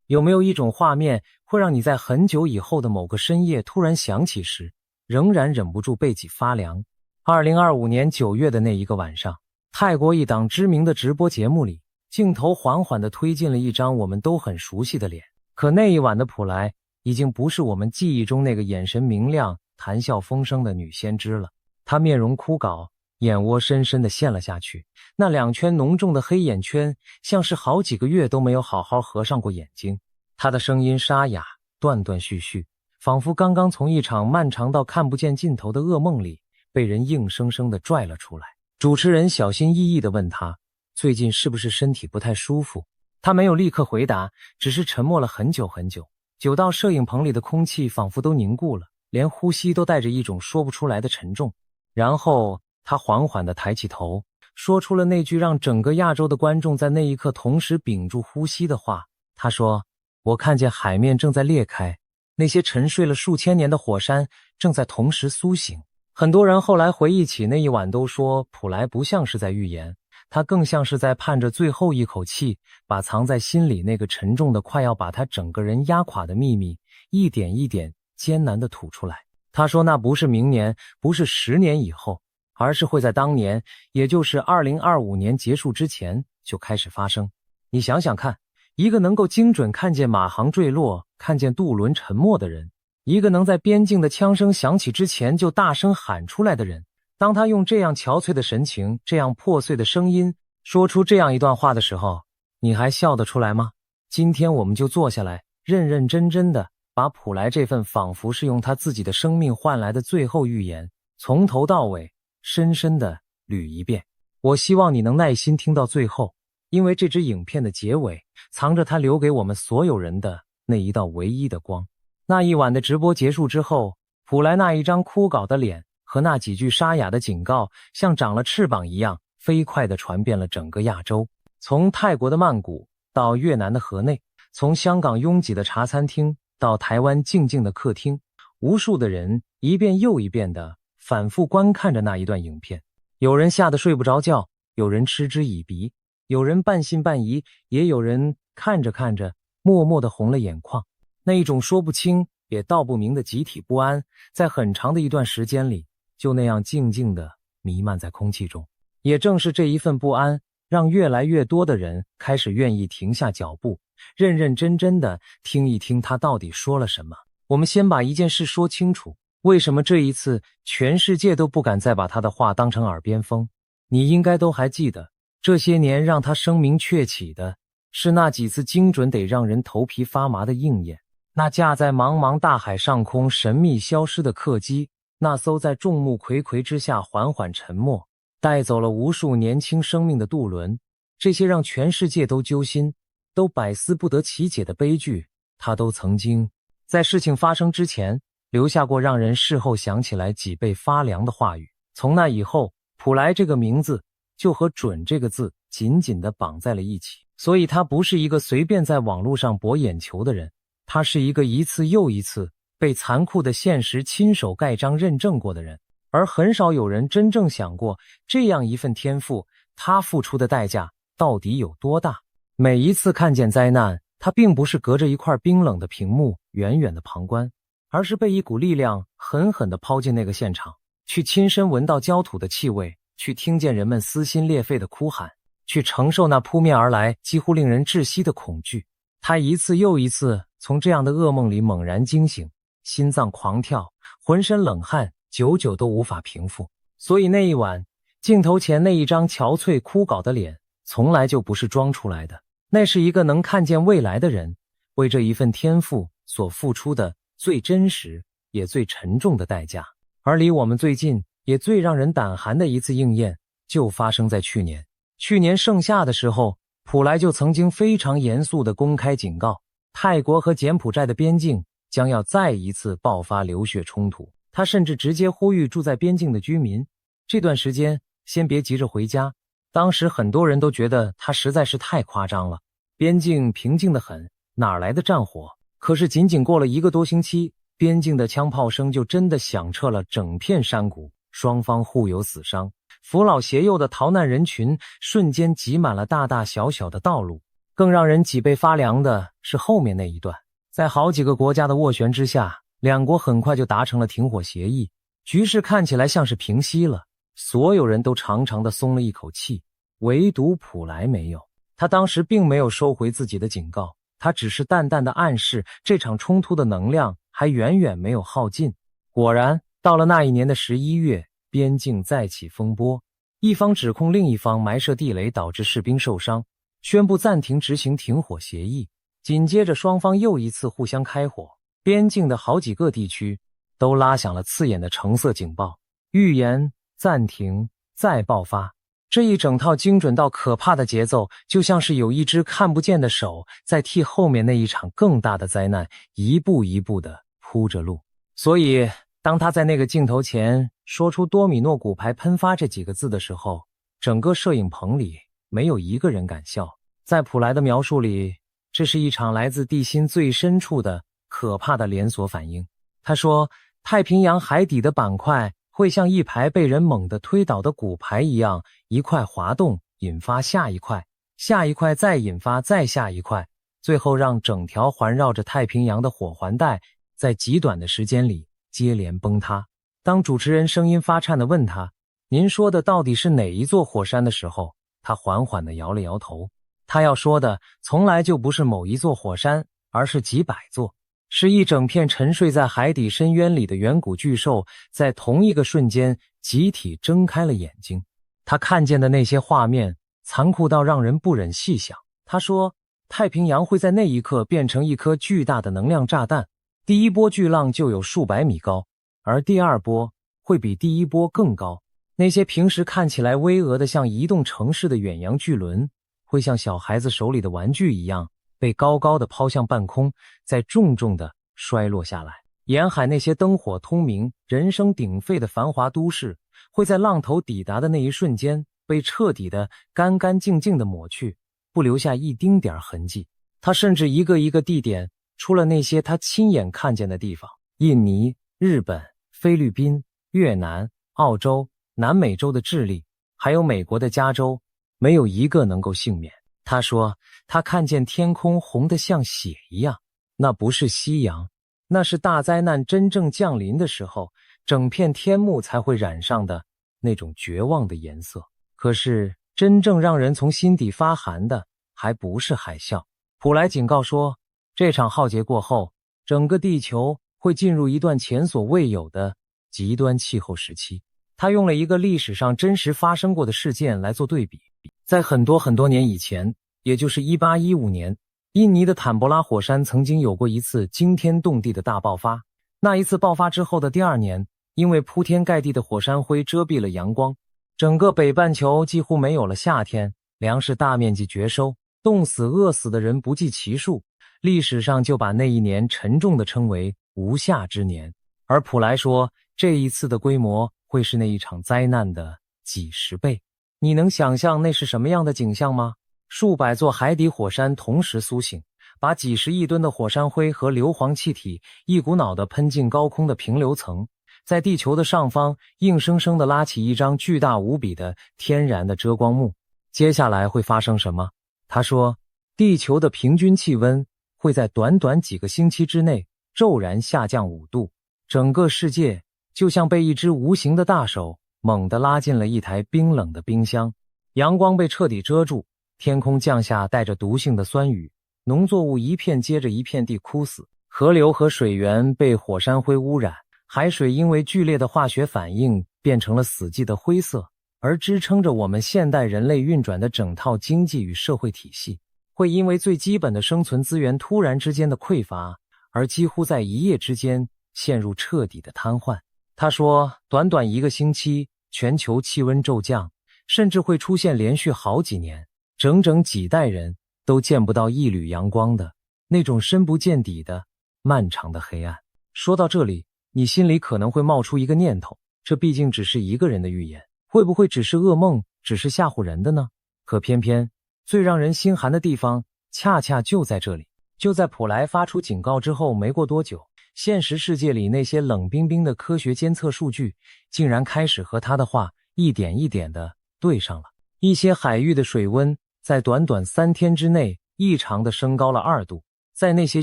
有没有一种画面，会让你在很久以后的某个深夜突然想起时，仍然忍不住背脊发凉？2025年9月的那一个晚上，泰国一档知名的直播节目里，镜头缓缓地推进了一张我们都很熟悉的脸。可那一晚的普莱，已经不是我们记忆中那个眼神明亮、谈笑风生的女先知了。她面容枯槁，眼窝深深地陷了下去，那2圈浓重的黑眼圈像是好几个月都没有好好合上过眼睛。她的声音沙哑，断断续续，仿佛刚刚从一场漫长到看不见尽头的噩梦里被人硬生生地拽了出来。主持人小心翼翼地问她，最近是不是身体不太舒服？她没有立刻回答，只是沉默了很久很久，久到摄影棚里的空气仿佛都凝固了，连呼吸都带着一种说不出来的沉重。然后她缓缓地抬起头，说出了那句让整个亚洲的观众在那一刻同时屏住呼吸的话。她说，我看见海面正在裂开，那些沉睡了数千年的火山正在同时苏醒。很多人后来回忆起那一晚都说，普莱不像是在预言，他更像是在盼着最后一口气，把藏在心里那个沉重的快要把他整个人压垮的秘密，一点一点艰难地吐出来。他说那不是明年，不是10年以后，而是会在当年，也就是2025年结束之前就开始发生。你想想看，一个能够精准看见马航坠落，看见渡轮沉没的人，一个能在边境的枪声响起之前就大声喊出来的人，当他用这样憔悴的神情，这样破碎的声音，说出这样一段话的时候，你还笑得出来吗？今天我们就坐下来，认认真真的把普莱这份仿佛是用他自己的生命换来的最后预言，从头到尾深深的捋一遍。我希望你能耐心听到最后，因为这支影片的结尾藏着他留给我们所有人的那一道唯一的光。那一晚的直播结束之后，普莱那一张枯槁的脸和那几句沙哑的警告，像长了翅膀一样飞快地传遍了整个亚洲。从泰国的曼谷到越南的河内，从香港拥挤的茶餐厅到台湾静静的客厅，无数的人一遍又一遍地反复观看着那一段影片。有人吓得睡不着觉，有人嗤之以鼻，有人半信半疑，也有人看着看着默默地红了眼眶。那一种说不清也道不明的集体不安，在很长的一段时间里就那样静静地弥漫在空气中。也正是这一份不安，让越来越多的人开始愿意停下脚步，认认真真地听一听他到底说了什么。我们先把一件事说清楚，为什么这一次全世界都不敢再把他的话当成耳边风？你应该都还记得，这些年让他声名鹊起的是那几次精准得让人头皮发麻的应验，那架在茫茫大海上空神秘消失的客机，那艘在众目睽睽之下缓缓沉没，带走了无数年轻生命的渡轮，这些让全世界都揪心，都百思不得其解的悲剧，他都曾经在事情发生之前留下过让人事后想起来脊背发凉的话语。从那以后，普莱这个名字就和准这个字紧紧地绑在了一起，所以他不是一个随便在网络上博眼球的人，他是一个一次又一次被残酷的现实亲手盖章认证过的人。而很少有人真正想过，这样一份天赋，他付出的代价到底有多大。每一次看见灾难，他并不是隔着一块冰冷的屏幕远远的旁观，而是被一股力量狠狠地抛进那个现场，去亲身闻到焦土的气味，去听见人们撕心裂肺的哭喊，去承受那扑面而来几乎令人窒息的恐惧。他一次又一次从这样的噩梦里猛然惊醒，心脏狂跳，浑身冷汗，久久都无法平复。所以那一晚，镜头前那一张憔悴枯槁的脸从来就不是装出来的，那是一个能看见未来的人为这一份天赋所付出的最真实也最沉重的代价。而离我们最近也最让人胆寒的一次应验，就发生在去年。去年盛夏的时候，普莱就曾经非常严肃地公开警告，泰国和柬埔寨的边境将要再一次爆发流血冲突。他甚至直接呼吁住在边境的居民，这段时间先别急着回家。当时很多人都觉得他实在是太夸张了，边境平静得很，哪来的战火？可是仅仅过了1个多星期，边境的枪炮声就真的响彻了整片山谷，双方互有死伤，扶老携幼的逃难人群瞬间挤满了大大小小的道路。更让人脊背发凉的是后面那一段，在好几个国家的斡旋之下，两国很快就达成了停火协议，局势看起来像是平息了，所有人都长长的松了一口气，唯独普莱没有。他当时并没有收回自己的警告，他只是淡淡的暗示这场冲突的能量还远远没有耗尽。果然，到了那一年的11月，边境再起风波，一方指控另一方埋设地雷导致士兵受伤，宣布暂停执行停火协议。紧接着双方又一次互相开火，边境的好几个地区都拉响了刺眼的橙色警报，预言暂停再爆发。这一整套精准到可怕的节奏，就像是有一只看不见的手在替后面那一场更大的灾难一步一步地铺着路。所以当他在那个镜头前说出多米诺骨牌喷发这几个字的时候，整个摄影棚里没有一个人敢笑。在普莱的描述里，这是一场来自地心最深处的可怕的连锁反应。他说，太平洋海底的板块会像一排被人猛地推倒的骨牌一样，一块滑动引发下一块，下一块再引发再下一块，最后让整条环绕着太平洋的火环带在极短的时间里接连崩塌。当主持人声音发颤地问他，您说的到底是哪一座火山的时候，他缓缓地摇了摇头。他要说的从来就不是某一座火山，而是几百座，是一整片沉睡在海底深渊里的远古巨兽，在同一个瞬间集体睁开了眼睛。他看见的那些画面残酷到让人不忍细想。他说，太平洋会在那一刻变成一颗巨大的能量炸弹，第一波巨浪就有数百米高，而第二波会比第一波更高。那些平时看起来巍峨的像移动城市的远洋巨轮，会像小孩子手里的玩具一样被高高的抛向半空，再重重的摔落下来。沿海那些灯火通明、人声鼎沸的繁华都市，会在浪头抵达的那一瞬间被彻底的干干净净的抹去，不留下一丁点痕迹。他甚至一个一个地点出了那些他亲眼看见的地方：印尼、日本、菲律宾、越南、澳洲、南美洲的智利，还有美国的加州，没有一个能够幸免。他说，他看见天空红得像血一样，那不是夕阳，那是大灾难真正降临的时候，整片天幕才会染上的那种绝望的颜色。可是真正让人从心底发寒的还不是海啸。普莱警告说，这场浩劫过后，整个地球会进入一段前所未有的极端气候时期。他用了一个历史上真实发生过的事件来做对比。在很多很多年以前，也就是1815年，印尼的坦博拉火山曾经有过一次惊天动地的大爆发。那一次爆发之后的第二年，因为铺天盖地的火山灰遮蔽了阳光，整个北半球几乎没有了夏天，粮食大面积绝收，冻死饿死的人不计其数，历史上就把那一年沉重地称为无夏之年。而普莱说，这一次的规模会是那一场灾难的几十倍。你能想象那是什么样的景象吗？数百座海底火山同时苏醒，把几十亿吨的火山灰和硫磺气体一股脑地喷进高空的平流层，在地球的上方硬生生地拉起一张巨大无比的天然的遮光幕。接下来会发生什么？他说，地球的平均气温会在短短几个星期之内骤然下降5度，整个世界就像被一只无形的大手猛地拉进了一台冰冷的冰箱，阳光被彻底遮住，天空降下带着毒性的酸雨，农作物一片接着一片地枯死，河流和水源被火山灰污染，海水因为剧烈的化学反应变成了死寂的灰色，而支撑着我们现代人类运转的整套经济与社会体系，会因为最基本的生存资源突然之间的匮乏，而几乎在一夜之间陷入彻底的瘫痪。他说，短短1个星期，全球气温骤降，甚至会出现连续好几年，整整几代人都见不到一缕阳光的那种深不见底的漫长的黑暗。说到这里，你心里可能会冒出一个念头，这毕竟只是一个人的预言，会不会只是噩梦，只是吓唬人的呢？可偏偏最让人心寒的地方恰恰就在这里。就在普莱发出警告之后没过多久，现实世界里那些冷冰冰的科学监测数据竟然开始和他的话一点一点地对上了。一些海域的水温在短短3天之内异常地升高了2度，在那些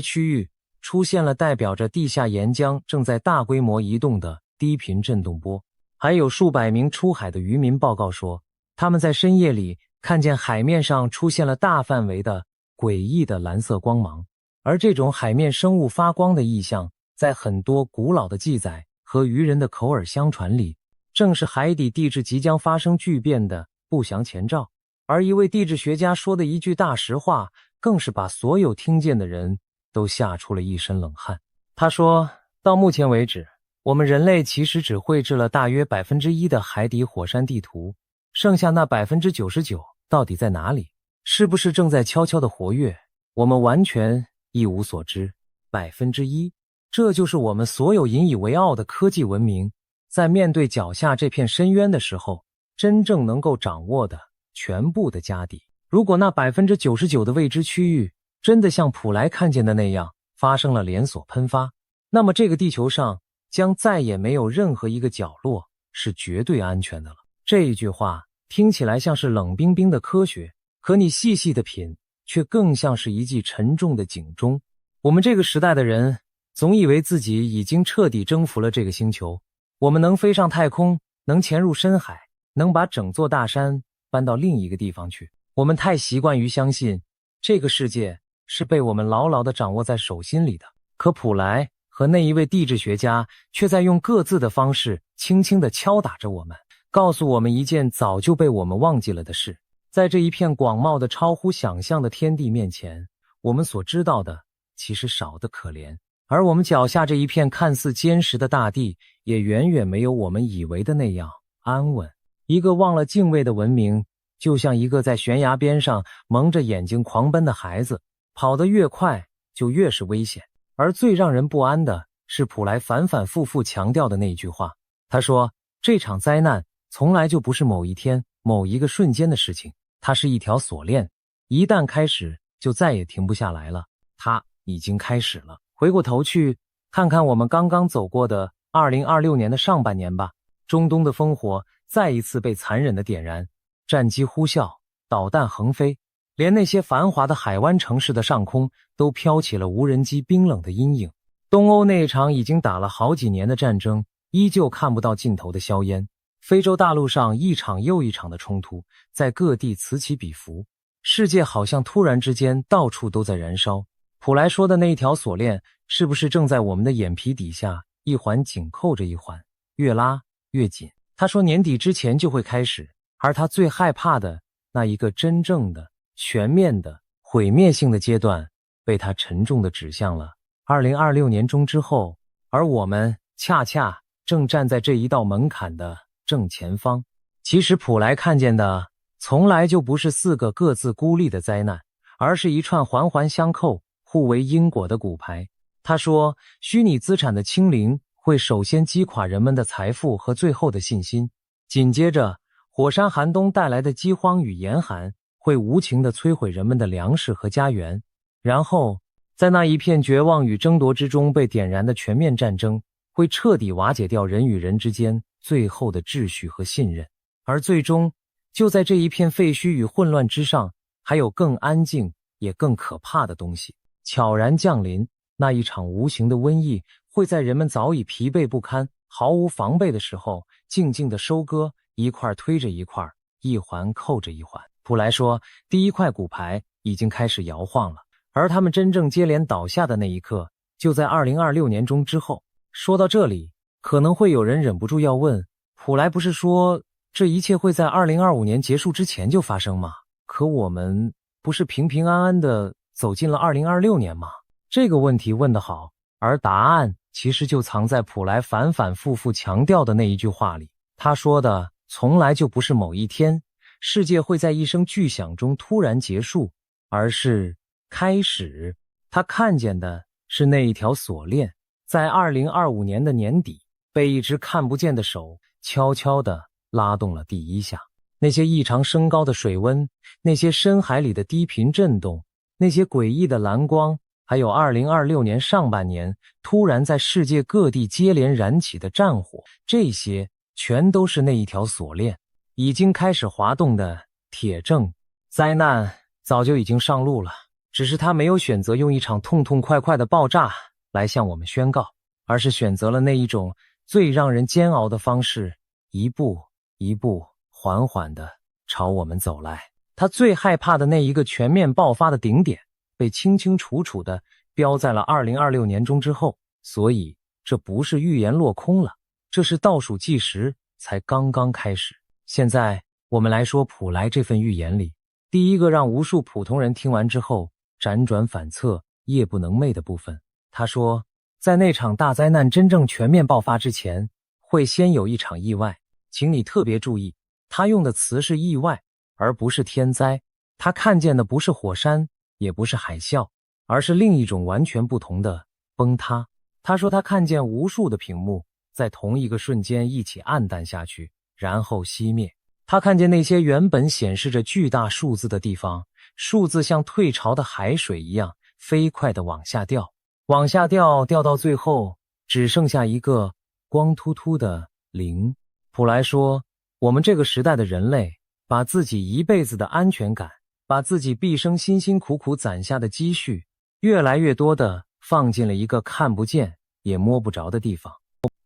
区域出现了代表着地下岩浆正在大规模移动的低频震动波。还有数百名出海的渔民报告说，他们在深夜里看见海面上出现了大范围的诡异的蓝色光芒，而这种海面生物发光的异象，在很多古老的记载和渔人的口耳相传里，正是海底地质即将发生巨变的不祥前兆。而一位地质学家说的一句大实话，更是把所有听见的人都吓出了一身冷汗。他说，到目前为止，我们人类其实只绘制了大约 1% 的海底火山地图，剩下那 99% 到底在哪里？是不是正在悄悄地活跃？我们完全一无所知。1%，这就是我们所有引以为傲的科技文明，在面对脚下这片深渊的时候，真正能够掌握的全部的家底。如果那 99% 的未知区域真的像普莱看见的那样发生了连锁喷发，那么这个地球上将再也没有任何一个角落是绝对安全的了。这一句话听起来像是冷冰冰的科学，可你细细的品，却更像是一记沉重的警钟。我们这个时代的人总以为自己已经彻底征服了这个星球，我们能飞上太空，能潜入深海，能把整座大山搬到另一个地方去。我们太习惯于相信这个世界是被我们牢牢地掌握在手心里的。可普莱和那一位地质学家却在用各自的方式轻轻地敲打着我们，告诉我们一件早就被我们忘记了的事。在这一片广袤的超乎想象的天地面前，我们所知道的其实少得可怜，而我们脚下这一片看似坚实的大地，也远远没有我们以为的那样安稳。一个忘了敬畏的文明，就像一个在悬崖边上蒙着眼睛狂奔的孩子，跑得越快就越是危险。而最让人不安的是普莱反反复复强调的那一句话，他说，这场灾难从来就不是某一天某一个瞬间的事情，它是一条锁链，一旦开始就再也停不下来了。它已经开始了。回过头去看看我们刚刚走过的2026年的上半年吧，中东的烽火再一次被残忍地点燃，战机呼啸，导弹横飞，连那些繁华的海湾城市的上空都飘起了无人机冰冷的阴影。东欧那场已经打了好几年的战争，依旧看不到尽头的硝烟。非洲大陆上一场又一场的冲突，在各地此起彼伏，世界好像突然之间到处都在燃烧。普莱说的那一条锁链，是不是正在我们的眼皮底下一环紧扣着一环，越拉越紧？他说年底之前就会开始，而他最害怕的那一个真正的全面的毁灭性的阶段，被他沉重地指向了2026年中之后，而我们恰恰正站在这一道门槛的正前方。其实普莱看见的从来就不是4个各自孤立的灾难，而是一串环环相扣、互为因果的骨牌。他说，虚拟资产的清零会首先击垮人们的财富和最后的信心，紧接着火山寒冬带来的饥荒与严寒会无情地摧毁人们的粮食和家园，然后在那一片绝望与争夺之中被点燃的全面战争会彻底瓦解掉人与人之间最后的秩序和信任。而最终就在这一片废墟与混乱之上，还有更安静也更可怕的东西悄然降临。那一场无形的瘟疫会在人们早已疲惫不堪、毫无防备的时候静静地收割，一块推着一块，一环扣着一环。普莱说，第一块骨牌已经开始摇晃了，而他们真正接连倒下的那一刻就在2026年中之后。说到这里，可能会有人忍不住要问，普莱不是说这一切会在2025年结束之前就发生吗？可我们不是平平安安地走进了2026年吗？这个问题问得好，而答案其实就藏在普莱反反复复强调的那一句话里。他说的从来就不是某一天世界会在一声巨响中突然结束，而是开始。他看见的是那一条锁链在2025年的年底被一只看不见的手悄悄地拉动了第一下。那些异常升高的水温，那些深海里的低频震动，那些诡异的蓝光，还有2026年上半年突然在世界各地接连燃起的战火，这些全都是那一条锁链已经开始滑动的铁证。灾难早就已经上路了，只是他没有选择用一场痛痛快快的爆炸来向我们宣告，而是选择了那一种最让人煎熬的方式，一步一步缓缓地朝我们走来。他最害怕的那一个全面爆发的顶点被清清楚楚地标在了2026年中之后，所以这不是预言落空了，这是倒数计时才刚刚开始。现在我们来说普莱这份预言里第一个让无数普通人听完之后辗转反侧夜不能寐的部分。他说，在那场大灾难真正全面爆发之前，会先有一场意外。请你特别注意，他用的词是意外，而不是天灾。他看见的不是火山，也不是海啸，而是另一种完全不同的崩塌。他说他看见无数的屏幕在同一个瞬间一起暗淡下去，然后熄灭。他看见那些原本显示着巨大数字的地方，数字像退潮的海水一样飞快地往下掉，往下掉，掉到最后只剩下一个光秃秃的零。普莱说，我们这个时代的人类把自己一辈子的安全感，把自己毕生辛辛苦苦攒下的积蓄，越来越多地放进了一个看不见也摸不着的地方。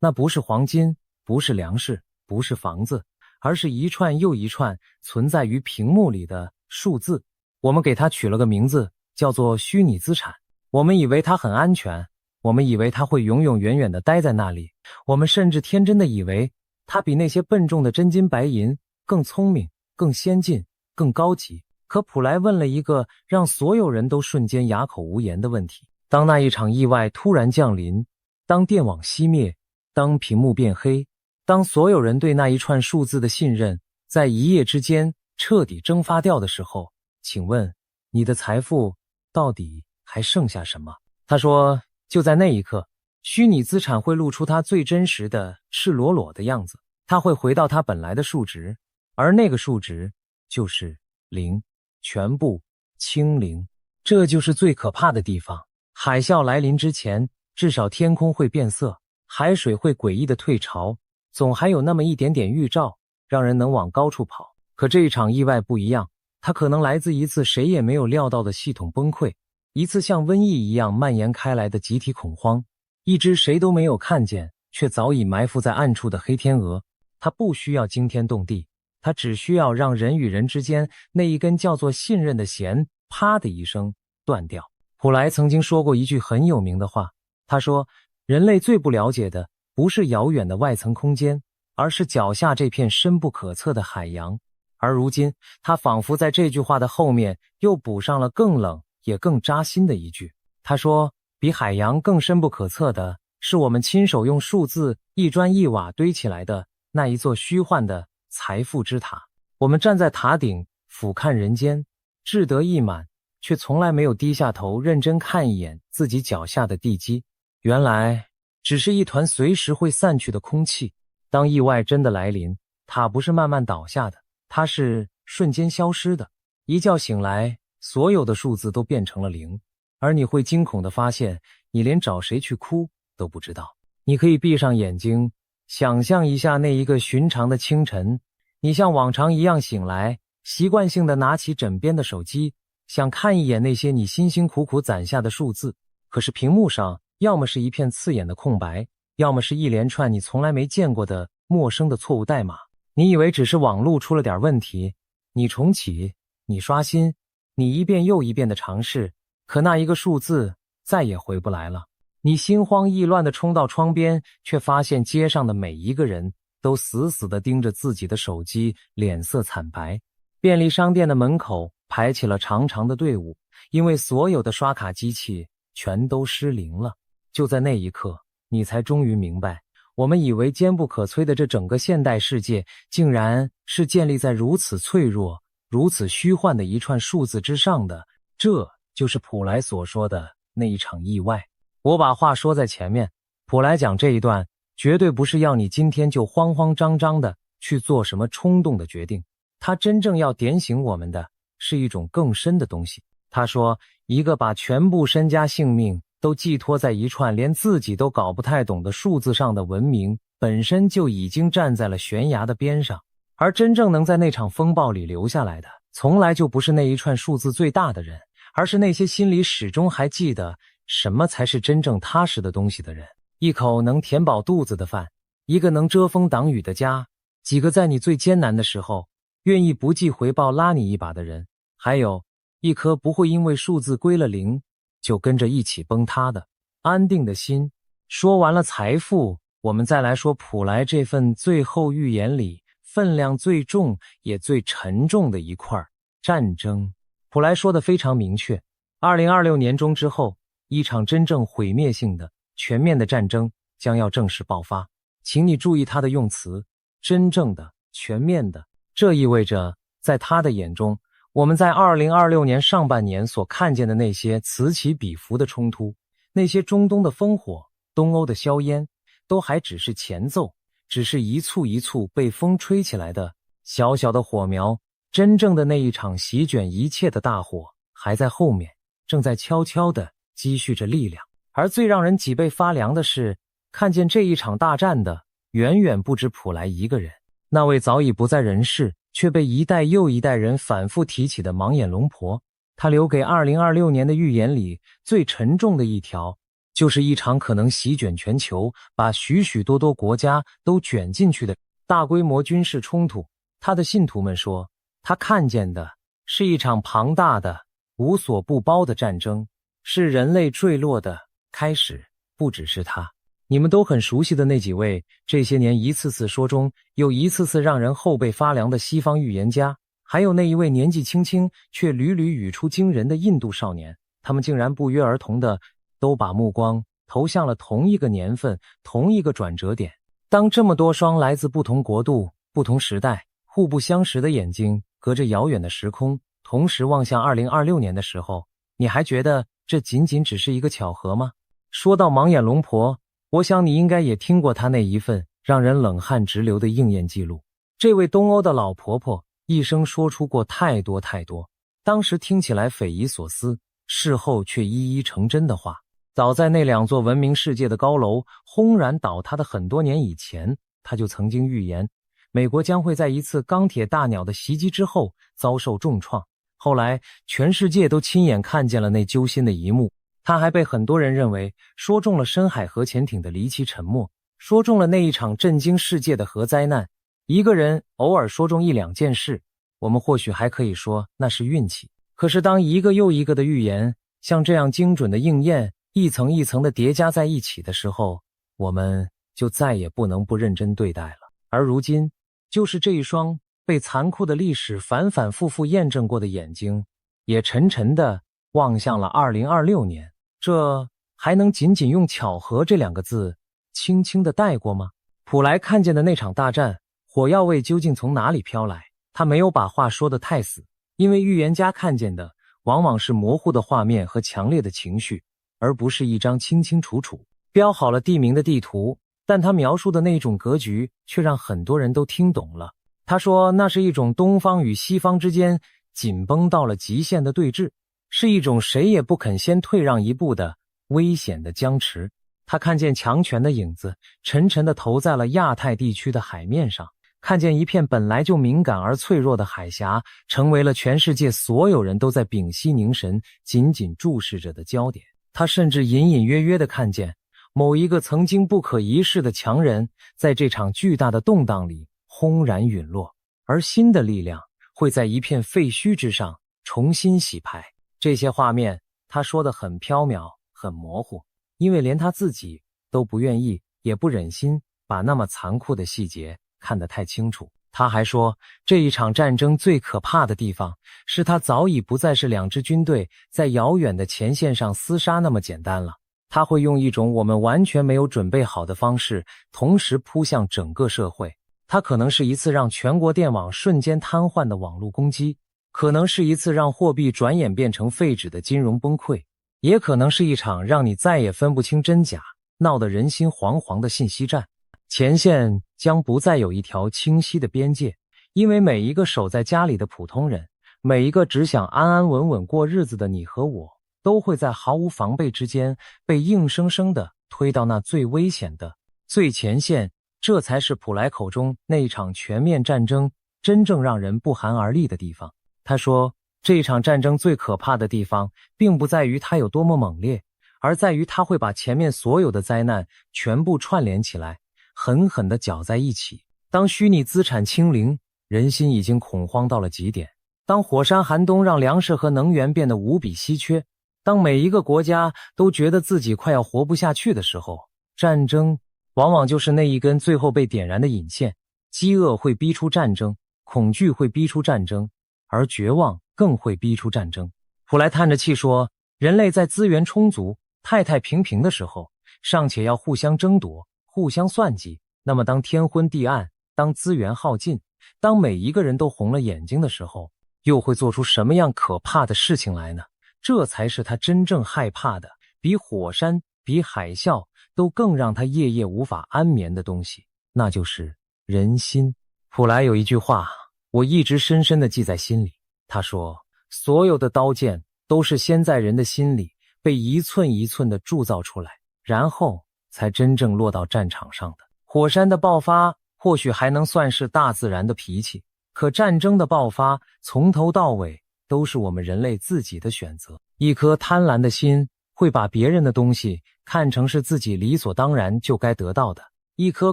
那不是黄金，不是粮食，不是房子，而是一串又一串存在于屏幕里的数字。我们给它取了个名字，叫做虚拟资产。我们以为它很安全，我们以为它会永永远远地待在那里，我们甚至天真地以为它比那些笨重的真金白银更聪明、更先进、更高级。可普莱问了一个让所有人都瞬间哑口无言的问题：当那一场意外突然降临，当电网熄灭，当屏幕变黑，当所有人对那一串数字的信任在一夜之间彻底蒸发掉的时候，请问你的财富到底还剩下什么？他说，就在那一刻，虚拟资产会露出它最真实的赤裸裸的样子，它会回到它本来的数值，而那个数值就是零，全部清零。这就是最可怕的地方。海啸来临之前，至少天空会变色，海水会诡异的退潮，总还有那么一点点预兆，让人能往高处跑。可这一场意外不一样，它可能来自一次谁也没有料到的系统崩溃，一次像瘟疫一样蔓延开来的集体恐慌，一只谁都没有看见却早已埋伏在暗处的黑天鹅。它不需要惊天动地，它只需要让人与人之间那一根叫做信任的弦啪的一声断掉。普莱曾经说过一句很有名的话，他说，人类最不了解的不是遥远的外层空间，而是脚下这片深不可测的海洋。而如今他仿佛在这句话的后面又补上了更冷也更扎心的一句。他说，比海洋更深不可测的是我们亲手用数字一砖一瓦堆起来的那一座虚幻的财富之塔。我们站在塔顶俯瞰人间，志得意满，却从来没有低下头认真看一眼自己脚下的地基，原来只是一团随时会散去的空气。当意外真的来临，塔不是慢慢倒下的，它是瞬间消失的。一觉醒来，所有的数字都变成了零，而你会惊恐地发现，你连找谁去哭都不知道。你可以闭上眼睛，想象一下那一个寻常的清晨，你像往常一样醒来，习惯性地拿起枕边的手机，想看一眼那些你辛辛苦苦攒下的数字。可是屏幕上要么是一片刺眼的空白，要么是一连串你从来没见过的陌生的错误代码。你以为只是网路出了点问题，你重启，你刷新，你一遍又一遍的尝试，可那一个数字再也回不来了。你心慌意乱地冲到窗边，却发现街上的每一个人都死死地盯着自己的手机，脸色惨白。便利商店的门口排起了长长的队伍，因为所有的刷卡机器全都失灵了。就在那一刻，你才终于明白，我们以为坚不可摧的这整个现代世界，竟然是建立在如此脆弱、如此虚幻的一串数字之上的。这就是普莱所说的那一场意外。我把话说在前面，普莱讲这一段绝对不是要你今天就慌慌张张的去做什么冲动的决定，他真正要点醒我们的是一种更深的东西。他说，一个把全部身家性命都寄托在一串连自己都搞不太懂的数字上的文明，本身就已经站在了悬崖的边上，而真正能在那场风暴里留下来的，从来就不是那一串数字最大的人，而是那些心里始终还记得什么才是真正踏实的东西的人。一口能填饱肚子的饭，一个能遮风挡雨的家，几个在你最艰难的时候愿意不计回报拉你一把的人，还有一颗不会因为数字归了零就跟着一起崩塌的安定的心。说完了财富，我们再来说普莱这份最后预言里分量最重也最沉重的一块——战争。普莱说得非常明确，2026年中之后，一场真正毁灭性的全面的战争将要正式爆发。请你注意他的用词，真正的、全面的。这意味着在他的眼中，我们在2026年上半年所看见的那些此起彼伏的冲突，那些中东的烽火，东欧的硝烟，都还只是前奏，只是一簇一簇被风吹起来的小小的火苗。真正的那一场席卷一切的大火还在后面，正在悄悄地积蓄着力量。而最让人脊背发凉的是，看见这一场大战的远远不止普莱一个人。那位早已不在人世却被一代又一代人反复提起的盲眼龙婆，他留给2026年的预言里最沉重的一条，就是一场可能席卷全球，把许许多多国家都卷进去的大规模军事冲突。他的信徒们说，他看见的是一场庞大的、无所不包的战争，是人类坠落的开始。不只是他，你们都很熟悉的那几位这些年一次次说中又一次次让人后背发凉的西方预言家，还有那一位年纪轻轻却屡屡语出惊人的印度少年，他们竟然不约而同的都把目光投向了同一个年份，同一个转折点。当这么多双来自不同国度、不同时代、互不相识的眼睛隔着遥远的时空同时望向2026年的时候，你还觉得这仅仅只是一个巧合吗？说到盲眼龙婆，我想你应该也听过她那一份让人冷汗直流的应验记录。这位东欧的老婆婆一生说出过太多太多，当时听起来匪夷所思，事后却一一成真的话。早在那两座闻名世界的高楼轰然倒塌的很多年以前，她就曾经预言美国将会在一次钢铁大鸟的袭击之后遭受重创。后来全世界都亲眼看见了那揪心的一幕。他还被很多人认为说中了深海核潜艇的离奇沉没，说中了那一场震惊世界的核灾难。一个人偶尔说中一两件事，我们或许还可以说那是运气。可是当一个又一个的预言像这样精准的应验，一层一层的叠加在一起的时候，我们就再也不能不认真对待了。而如今，就是这一双被残酷的历史反反复复验证过的眼睛，也沉沉地望向了2026年。这还能仅仅用巧合这两个字轻轻地带过吗？普莱看见的那场大战，火药味究竟从哪里飘来？他没有把话说得太死，因为预言家看见的往往是模糊的画面和强烈的情绪，而不是一张清清楚楚标好了地名的地图。但他描述的那种格局却让很多人都听懂了。他说那是一种东方与西方之间紧绷到了极限的对峙，是一种谁也不肯先退让一步的危险的僵持。他看见强权的影子沉沉地投在了亚太地区的海面上，看见一片本来就敏感而脆弱的海峡成为了全世界所有人都在屏息凝神紧紧注视着的焦点。他甚至隐隐约约地看见某一个曾经不可一世的强人在这场巨大的动荡里轰然陨落，而新的力量会在一片废墟之上重新洗牌。这些画面他说得很飘渺很模糊，因为连他自己都不愿意也不忍心把那么残酷的细节看得太清楚。他还说，这一场战争最可怕的地方是它早已不再是两支军队在遥远的前线上厮杀那么简单了，它会用一种我们完全没有准备好的方式同时扑向整个社会。它可能是一次让全国电网瞬间瘫痪的网络攻击，可能是一次让货币转眼变成废纸的金融崩溃，也可能是一场让你再也分不清真假，闹得人心惶惶的信息战。前线将不再有一条清晰的边界，因为每一个守在家里的普通人，每一个只想安安稳稳过日子的你和我，都会在毫无防备之间被硬生生地推到那最危险的最前线。这才是普莱口中那一场全面战争真正让人不寒而栗的地方。他说，这一场战争最可怕的地方，并不在于它有多么猛烈，而在于它会把前面所有的灾难全部串联起来，狠狠地搅在一起。当虚拟资产清零，人心已经恐慌到了极点；当火山寒冬让粮食和能源变得无比稀缺；当每一个国家都觉得自己快要活不下去的时候，战争往往就是那一根最后被点燃的引线。饥饿会逼出战争，恐惧会逼出战争，而绝望更会逼出战争。普莱叹着气说，人类在资源充足、太平平的时候，尚且要互相争夺、互相算计，那么当天昏地暗，当资源耗尽，当每一个人都红了眼睛的时候，又会做出什么样可怕的事情来呢？这才是他真正害怕的，比火山、比海啸都更让他夜夜无法安眠的东西，那就是人心。普莱有一句话，我一直深深地记在心里。他说，所有的刀剑都是先在人的心里被一寸一寸地铸造出来，然后才真正落到战场上的。火山的爆发或许还能算是大自然的脾气，可战争的爆发从头到尾都是我们人类自己的选择。一颗贪婪的心会把别人的东西看成是自己理所当然就该得到的，一颗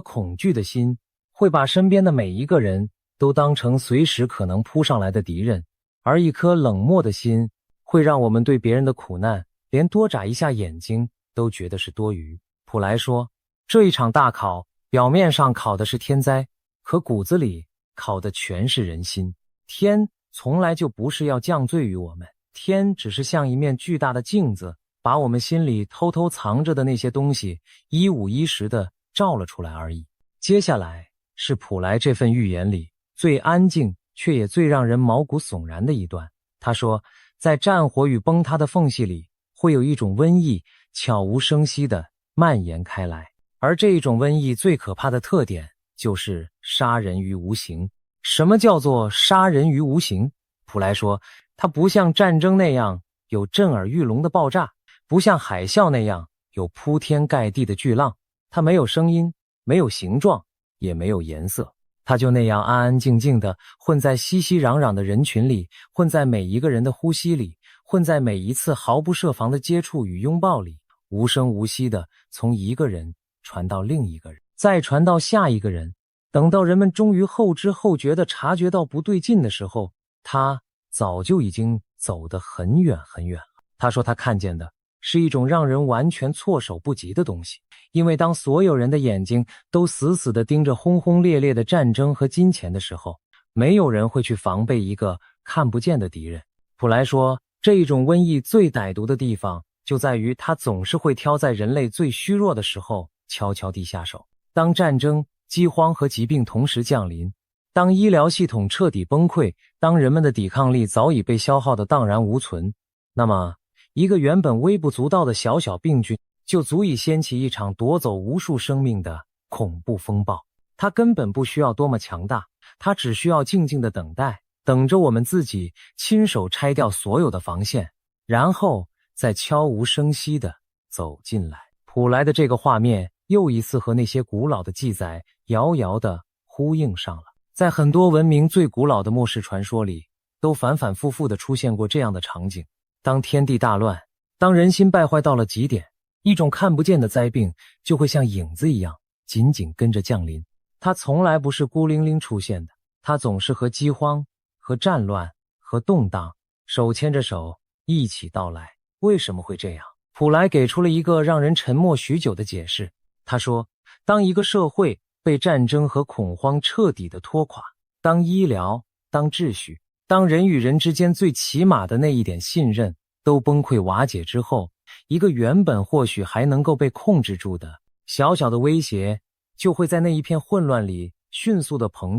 恐惧的心会把身边的每一个人都当成随时可能扑上来的敌人，而一颗冷漠的心会让我们对别人的苦难连多眨一下眼睛都觉得是多余。普莱说，这一场大考表面上考的是天灾，可骨子里考的全是人心。天从来就不是要降罪于我们，天只是像一面巨大的镜子，把我们心里偷偷藏着的那些东西一五一十地照了出来而已。接下来是普莱这份预言里最安静却也最让人毛骨悚然的一段。他说，在战火与崩塌的缝隙里，会有一种瘟疫悄无声息地蔓延开来，而这一种瘟疫最可怕的特点就是杀人于无形。什么叫做杀人于无形？普莱说，它不像战争那样有震耳欲聋的爆炸，不像海啸那样有铺天盖地的巨浪，它没有声音，没有形状，也没有颜色，它就那样安安静静地混在熙熙攘攘的人群里，混在每一个人的呼吸里，混在每一次毫不设防的接触与拥抱里，无声无息地从一个人传到另一个人，再传到下一个人。等到人们终于后知后觉地察觉到不对劲的时候，他早就已经走得很远很远了。他说他看见的是一种让人完全措手不及的东西，因为当所有人的眼睛都死死地盯着轰轰烈烈的战争和金钱的时候，没有人会去防备一个看不见的敌人。普莱说，这一种瘟疫最歹毒的地方就在于它总是会挑在人类最虚弱的时候悄悄地下手。当战争、饥荒和疾病同时降临，当医疗系统彻底崩溃，当人们的抵抗力早已被消耗得荡然无存，那么一个原本微不足道的小小病菌就足以掀起一场夺走无数生命的恐怖风暴。它根本不需要多么强大，它只需要静静的等待，等着我们自己亲手拆掉所有的防线，然后再悄无声息地走进来。普莱的这个画面又一次和那些古老的记载遥遥地呼应上了。在很多文明最古老的末世传说里，都反反复复地出现过这样的场景。当天地大乱，当人心败坏到了极点，一种看不见的灾病就会像影子一样紧紧跟着降临。它从来不是孤零零出现的，它总是和饥荒、和战乱、和动荡手牵着手一起到来。为什么会这样？普莱给出了一个让人沉默许久的解释。他说，当一个社会被战争和恐慌彻底地拖垮，当医疗、当秩序、当人与人之间最起码的那一点信任都崩溃瓦解之后，一个原本或许还能够被控制住的小小的威胁，就会在那一片混乱里迅速地膨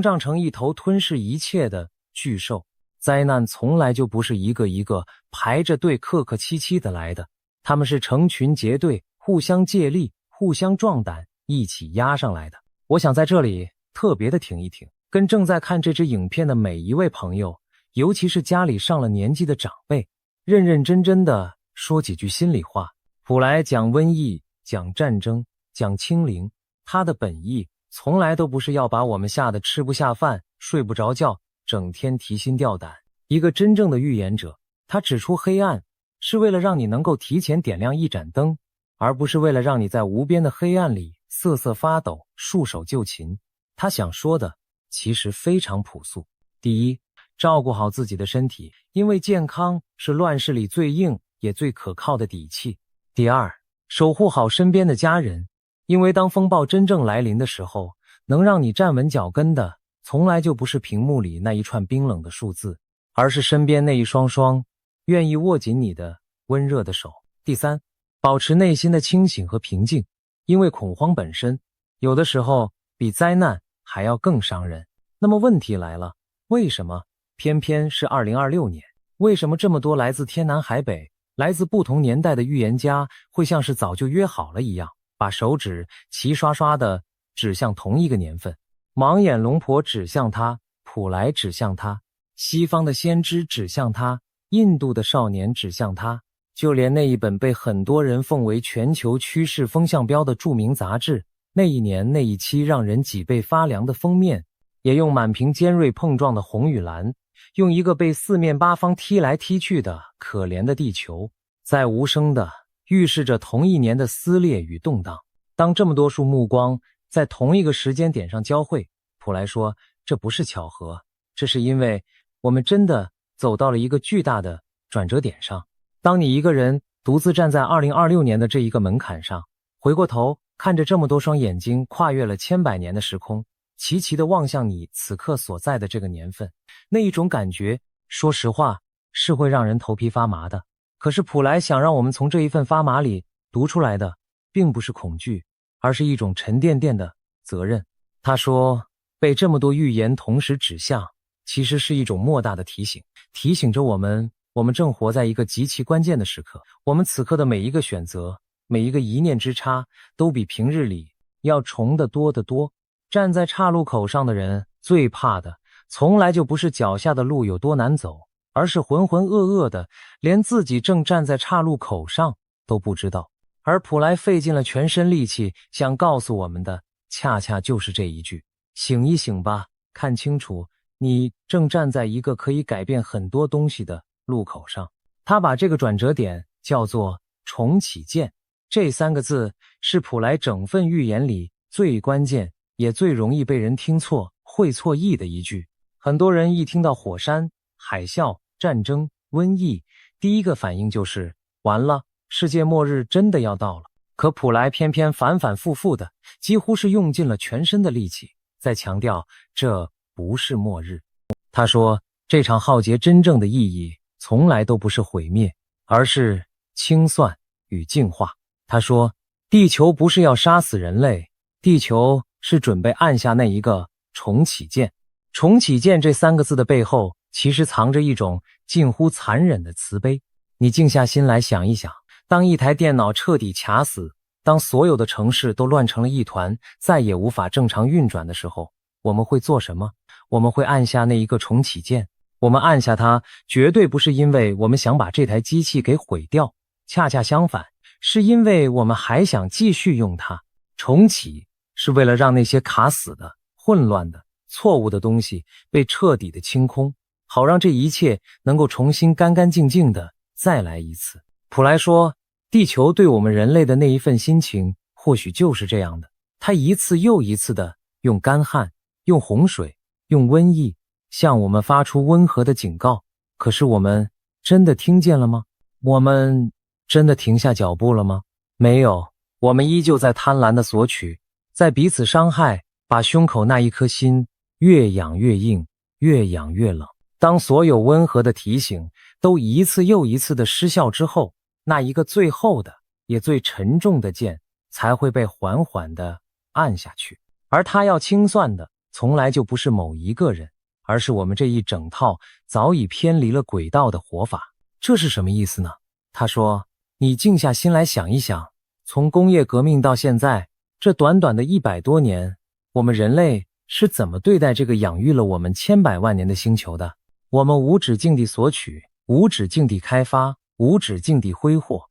胀成一头吞噬一切的巨兽。灾难从来就不是一个一个排着队客客气气的来的，他们是成群结队，互相借力，互相壮胆，一起压上来的。我想在这里特别的停一停，跟正在看这支影片的每一位朋友，尤其是家里上了年纪的长辈，认认真真的说几句心里话。普莱讲瘟疫，讲战争，讲清零，他的本意从来都不是要把我们吓得吃不下饭、睡不着觉，整天提心吊胆，一个真正的预言者，他指出黑暗是为了让你能够提前点亮一盏灯，而不是为了让你在无边的黑暗里瑟瑟发抖，束手就擒。他想说的其实非常朴素。第一，照顾好自己的身体，因为健康是乱世里最硬也最可靠的底气。第二，守护好身边的家人，因为当风暴真正来临的时候，能让你站稳脚跟的，从来就不是屏幕里那一串冰冷的数字，而是身边那一双双愿意握紧你的温热的手。第三，保持内心的清醒和平静，因为恐慌本身有的时候比灾难还要更伤人。那么问题来了，为什么偏偏是2026年？为什么这么多来自天南海北，来自不同年代的预言家会像是早就约好了一样，把手指齐刷刷地指向同一个年份？盲眼龙婆指向他，普莱指向他，西方的先知指向他，印度的少年指向他，就连那一本被很多人奉为全球趋势风向标的著名杂志，那一年那一期让人脊背发凉的封面，也用满屏尖锐碰撞的红与蓝，用一个被四面八方踢来踢去的可怜的地球，在无声地预示着同一年的撕裂与动荡。当这么多束目光在同一个时间点上交汇，普莱说，这不是巧合，这是因为我们真的走到了一个巨大的转折点上。当你一个人独自站在2026年的这一个门槛上，回过头看着这么多双眼睛跨越了千百年的时空，齐齐地望向你此刻所在的这个年份，那一种感觉，说实话是会让人头皮发麻的。可是普莱想让我们从这一份发麻里读出来的，并不是恐惧，而是一种沉甸甸的责任。他说，被这么多预言同时指向，其实是一种莫大的提醒，提醒着我们正活在一个极其关键的时刻。我们此刻的每一个选择，每一个一念之差，都比平日里要重得多得多。站在岔路口上的人最怕的，从来就不是脚下的路有多难走，而是浑浑噩噩的，连自己正站在岔路口上都不知道。而普莱费尽了全身力气想告诉我们的，恰恰就是这一句：醒一醒吧，看清楚，你正站在一个可以改变很多东西的路口上。他把这个转折点叫做重启键，这3个字是普莱整份预言里最关键也最容易被人听错会错意的一句。很多人一听到火山、海啸、战争、瘟疫，第一个反应就是完了，世界末日真的要到了。可普莱偏偏反反复复的，几乎是用尽了全身的力气，在强调这不是末日。他说，这场浩劫真正的意义从来都不是毁灭，而是清算与净化。他说，地球不是要杀死人类，地球是准备按下那一个重启键。重启键这3个字的背后，其实藏着一种近乎残忍的慈悲。你静下心来想一想，当一台电脑彻底卡死，当所有的城市都乱成了一团，再也无法正常运转的时候，我们会做什么？我们会按下那一个重启键。我们按下它，绝对不是因为我们想把这台机器给毁掉，恰恰相反，是因为我们还想继续用它。重启是为了让那些卡死的、混乱的、错误的东西被彻底的清空，好让这一切能够重新干干净净的再来一次。普莱说，地球对我们人类的那一份心情或许就是这样的，它一次又一次的用干旱、用洪水、用瘟疫向我们发出温和的警告。可是我们真的听见了吗？我们真的停下脚步了吗？没有，我们依旧在贪婪的索取，在彼此伤害，把胸口那一颗心越养越硬，越养越冷。当所有温和的提醒都一次又一次的失效之后，那一个最后的也最沉重的键才会被缓缓地按下去。而他要清算的从来就不是某一个人，而是我们这一整套早已偏离了轨道的活法。这是什么意思呢？他说，你静下心来想一想，从工业革命到现在，这短短的100多年，我们人类是怎么对待这个养育了我们千百万年的星球的？我们无止境地索取，无止境地开发，无止境地挥霍，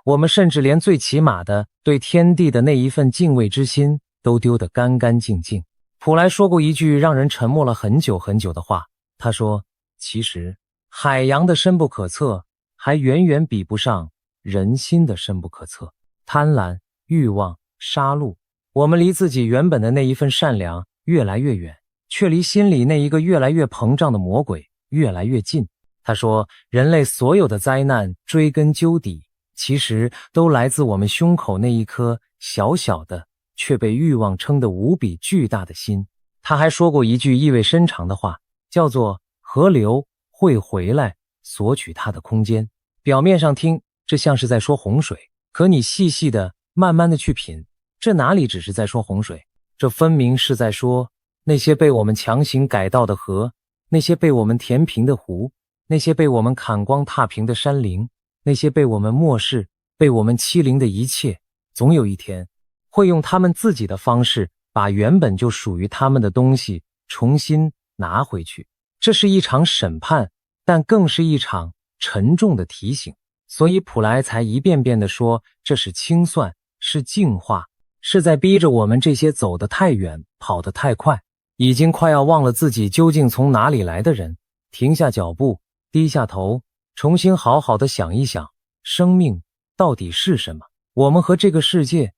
我们甚至连最起码的对天地的那一份敬畏之心都丢得干干净净。普莱说过一句让人沉默了很久很久的话，他说，其实海洋的深不可测，还远远比不上人心的深不可测。贪婪、欲望、杀戮，我们离自己原本的那一份善良越来越远，却离心里那一个越来越膨胀的魔鬼越来越近。他说，人类所有的灾难追根究底，其实都来自我们胸口那一颗小小的却被欲望撑得无比巨大的心。他还说过一句意味深长的话，叫做河流会回来索取它的空间。表面上听这像是在说洪水，可你细细的慢慢的去品，这哪里只是在说洪水，这分明是在说那些被我们强行改道的河，那些被我们填平的湖，那些被我们砍光踏平的山林，那些被我们漠视被我们欺凌的一切，总有一天会用他们自己的方式把原本就属于他们的东西重新拿回去。这是一场审判，但更是一场沉重的提醒。所以普莱才一遍遍地说，这是清算，是净化，是在逼着我们这些走得太远跑得太快，已经快要忘了自己究竟从哪里来的人，停下脚步，低下头，重新好好的想一想，生命到底是什么？我们和这个世界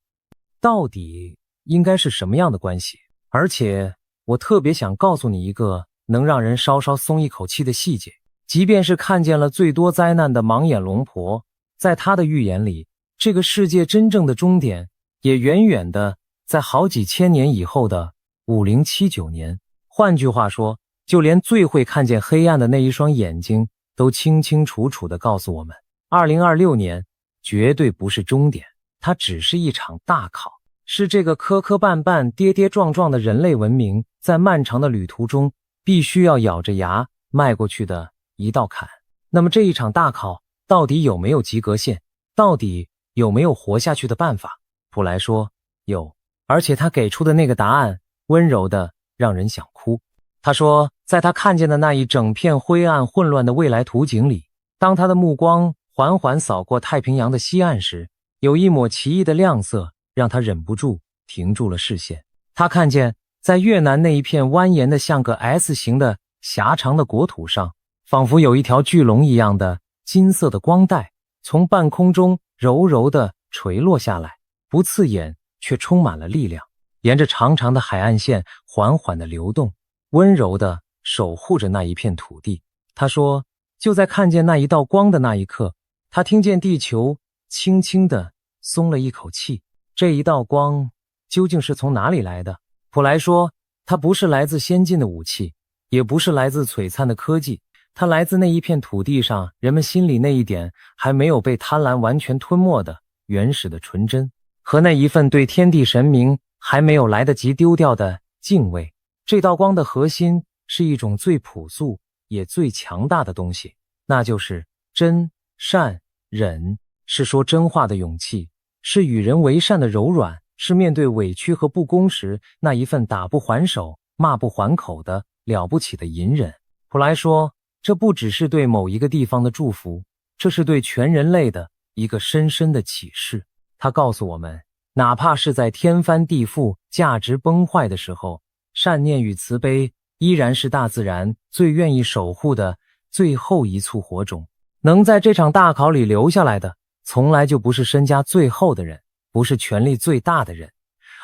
到底应该是什么样的关系？而且我特别想告诉你一个能让人稍稍松一口气的细节，即便是看见了最多灾难的盲眼龙婆，在他的预言里，这个世界真正的终点也远远的在好几千年以后的5079年。换句话说，就连最会看见黑暗的那一双眼睛都清清楚楚地告诉我们，2026年绝对不是终点，它只是一场大考，是这个磕磕绊绊跌跌撞撞的人类文明在漫长的旅途中必须要咬着牙迈过去的一道坎。那么这一场大考到底有没有及格线？到底有没有活下去的办法？普莱说有，而且他给出的那个答案温柔的让人想哭。他说，在他看见的那一整片灰暗混乱的未来图景里，当他的目光缓缓扫过太平洋的西岸时，有一抹奇异的亮色让他忍不住停住了视线。他看见在越南那一片蜿蜒的像个 S 型的狭长的国土上，仿佛有一条巨龙一样的金色的光带从半空中柔柔地垂落下来，不刺眼却充满了力量，沿着长长的海岸线缓缓地流动，温柔地守护着那一片土地。他说，就在看见那一道光的那一刻，他听见地球轻轻地松了一口气。这一道光究竟是从哪里来的？普莱说，它不是来自先进的武器，也不是来自璀璨的科技，它来自那一片土地上人们心里那一点还没有被贪婪完全吞没的原始的纯真，和那一份对天地神明还没有来得及丢掉的敬畏。这道光的核心是一种最朴素也最强大的东西，那就是真、善、忍，是说真话的勇气，是与人为善的柔软，是面对委屈和不公时那一份打不还手、骂不还口的了不起的隐忍。普莱说，这不只是对某一个地方的祝福，这是对全人类的一个深深的启示。他告诉我们，哪怕是在天翻地覆、价值崩坏的时候，善念与慈悲依然是大自然最愿意守护的最后一簇火种。能在这场大考里留下来的，从来就不是身家最厚的人，不是权力最大的人，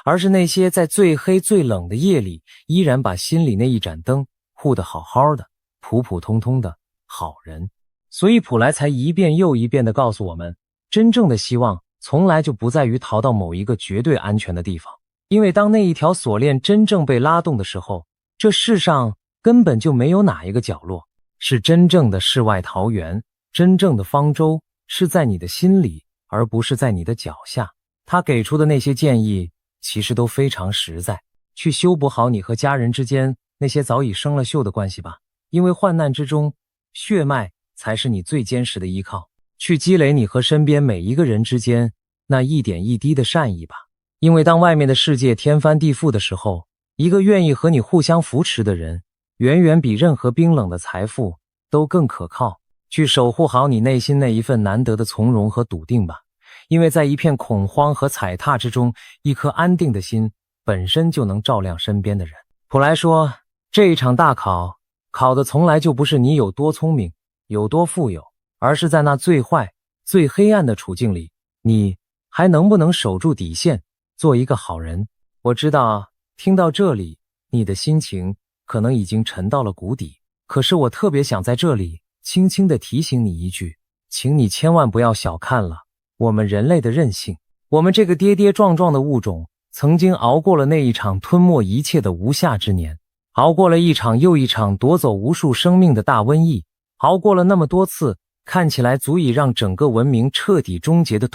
而是那些在最黑最冷的夜里依然把心里那一盏灯护得好好的、普普通通的好人。所以普莱才一遍又一遍地告诉我们，真正的希望从来就不在于逃到某一个绝对安全的地方，因为当那一条锁链真正被拉动的时候，这世上根本就没有哪一个角落是真正的世外桃源，真正的方舟是在你的心里，而不是在你的脚下。他给出的那些建议其实都非常实在，去修补好你和家人之间那些早已生了锈的关系吧，因为患难之中，血脉才是你最坚实的依靠。去积累你和身边每一个人之间那一点一滴的善意吧，因为当外面的世界天翻地覆的时候，一个愿意和你互相扶持的人，远远比任何冰冷的财富都更可靠。去守护好你内心那一份难得的从容和笃定吧，因为在一片恐慌和踩踏之中，一颗安定的心本身就能照亮身边的人。普莱说，这一场大考，考的从来就不是你有多聪明，有多富有，而是在那最坏、最黑暗的处境里，你还能不能守住底线，做一个好人。我知道，听到这里，你的心情可能已经沉到了谷底，可是我特别想在这里轻轻地提醒你一句，请你千万不要小看了我们人类的韧性。我们这个跌跌撞撞的物种，曾经熬过了那一场吞没一切的无夏之年，熬过了一场又一场夺走无数生命的大瘟疫，熬过了那么多次看起来足以让整个文明彻底终结的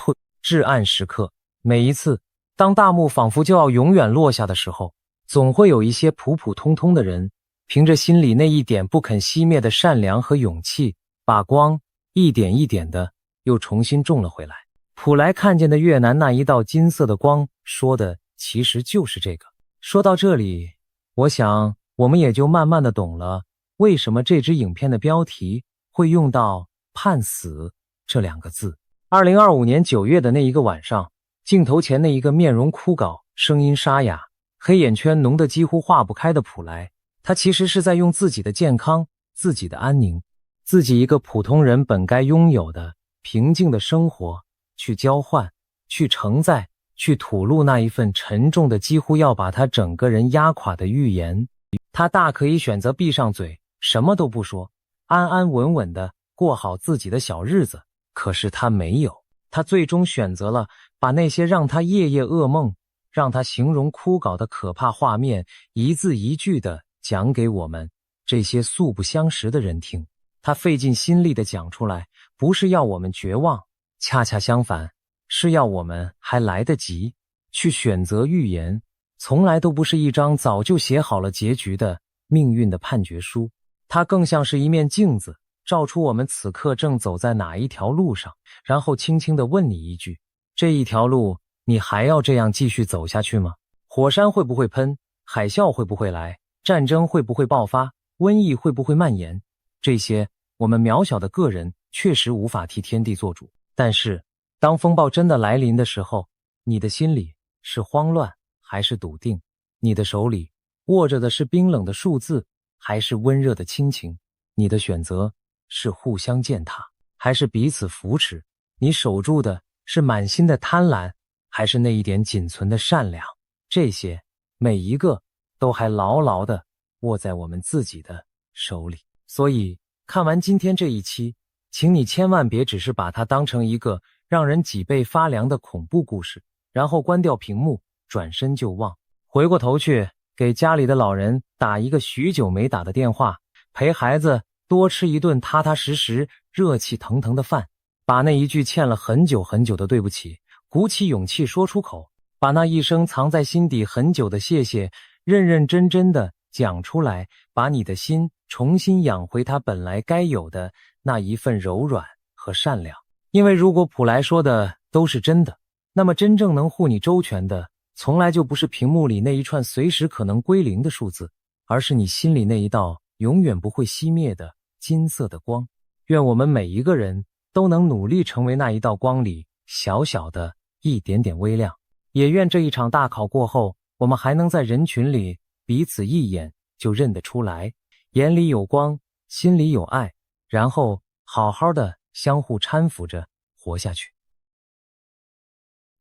至暗时刻。每一次当大幕仿佛就要永远落下的时候，总会有一些普普通通的人，凭着心里那一点不肯熄灭的善良和勇气，把光一点一点的又重新种了回来。普莱看见的越南那一道金色的光，说的其实就是这个。说到这里，我想我们也就慢慢的懂了，为什么这支影片的标题会用到判死这2个字。2025年9月的那一个晚上，镜头前那一个面容枯槁、声音沙哑、黑眼圈浓得几乎化不开的普莱，他其实是在用自己的健康、自己的安宁、自己一个普通人本该拥有的平静的生活去交换，去承载，去吐露那一份沉重的几乎要把他整个人压垮的预言。他大可以选择闭上嘴，什么都不说，安安稳稳的过好自己的小日子，可是他没有，他最终选择了把那些让他夜夜噩梦、让他形容枯槁的可怕画面，一字一句的讲给我们这些素不相识的人听。他费尽心力的讲出来，不是要我们绝望，恰恰相反，是要我们还来得及去选择预言，从来都不是一张早就写好了结局的命运的判决书，它更像是一面镜子，照出我们此刻正走在哪一条路上，然后轻轻地问你一句，这一条路你还要这样继续走下去吗？火山会不会喷？海啸会不会来？战争会不会爆发？瘟疫会不会蔓延？这些我们渺小的个人确实无法替天地做主，但是当风暴真的来临的时候，你的心里是慌乱还是笃定？你的手里握着的是冰冷的数字还是温热的亲情？你的选择是互相践踏还是彼此扶持？你守住的是满心的贪婪还是那一点仅存的善良？这些每一个都还牢牢地握在我们自己的手里。所以看完今天这一期，请你千万别只是把它当成一个让人脊背发凉的恐怖故事，然后关掉屏幕，转身就忘。回过头去给家里的老人打一个许久没打的电话，陪孩子多吃一顿踏踏实实、热气腾腾的饭，把那一句欠了很久很久的对不起鼓起勇气说出口，把那一声藏在心底很久的谢谢认认真真的讲出来，把你的心重新养回它本来该有的那一份柔软和善良。因为如果普莱说的都是真的，那么真正能护你周全的，从来就不是屏幕里那一串随时可能归零的数字，而是你心里那一道永远不会熄灭的金色的光。愿我们每一个人都能努力成为那一道光里小小的一点点微亮，也愿这一场大考过后，我们还能在人群里彼此一眼就认得出来，眼里有光，心里有爱，然后好好的相互搀扶着活下去。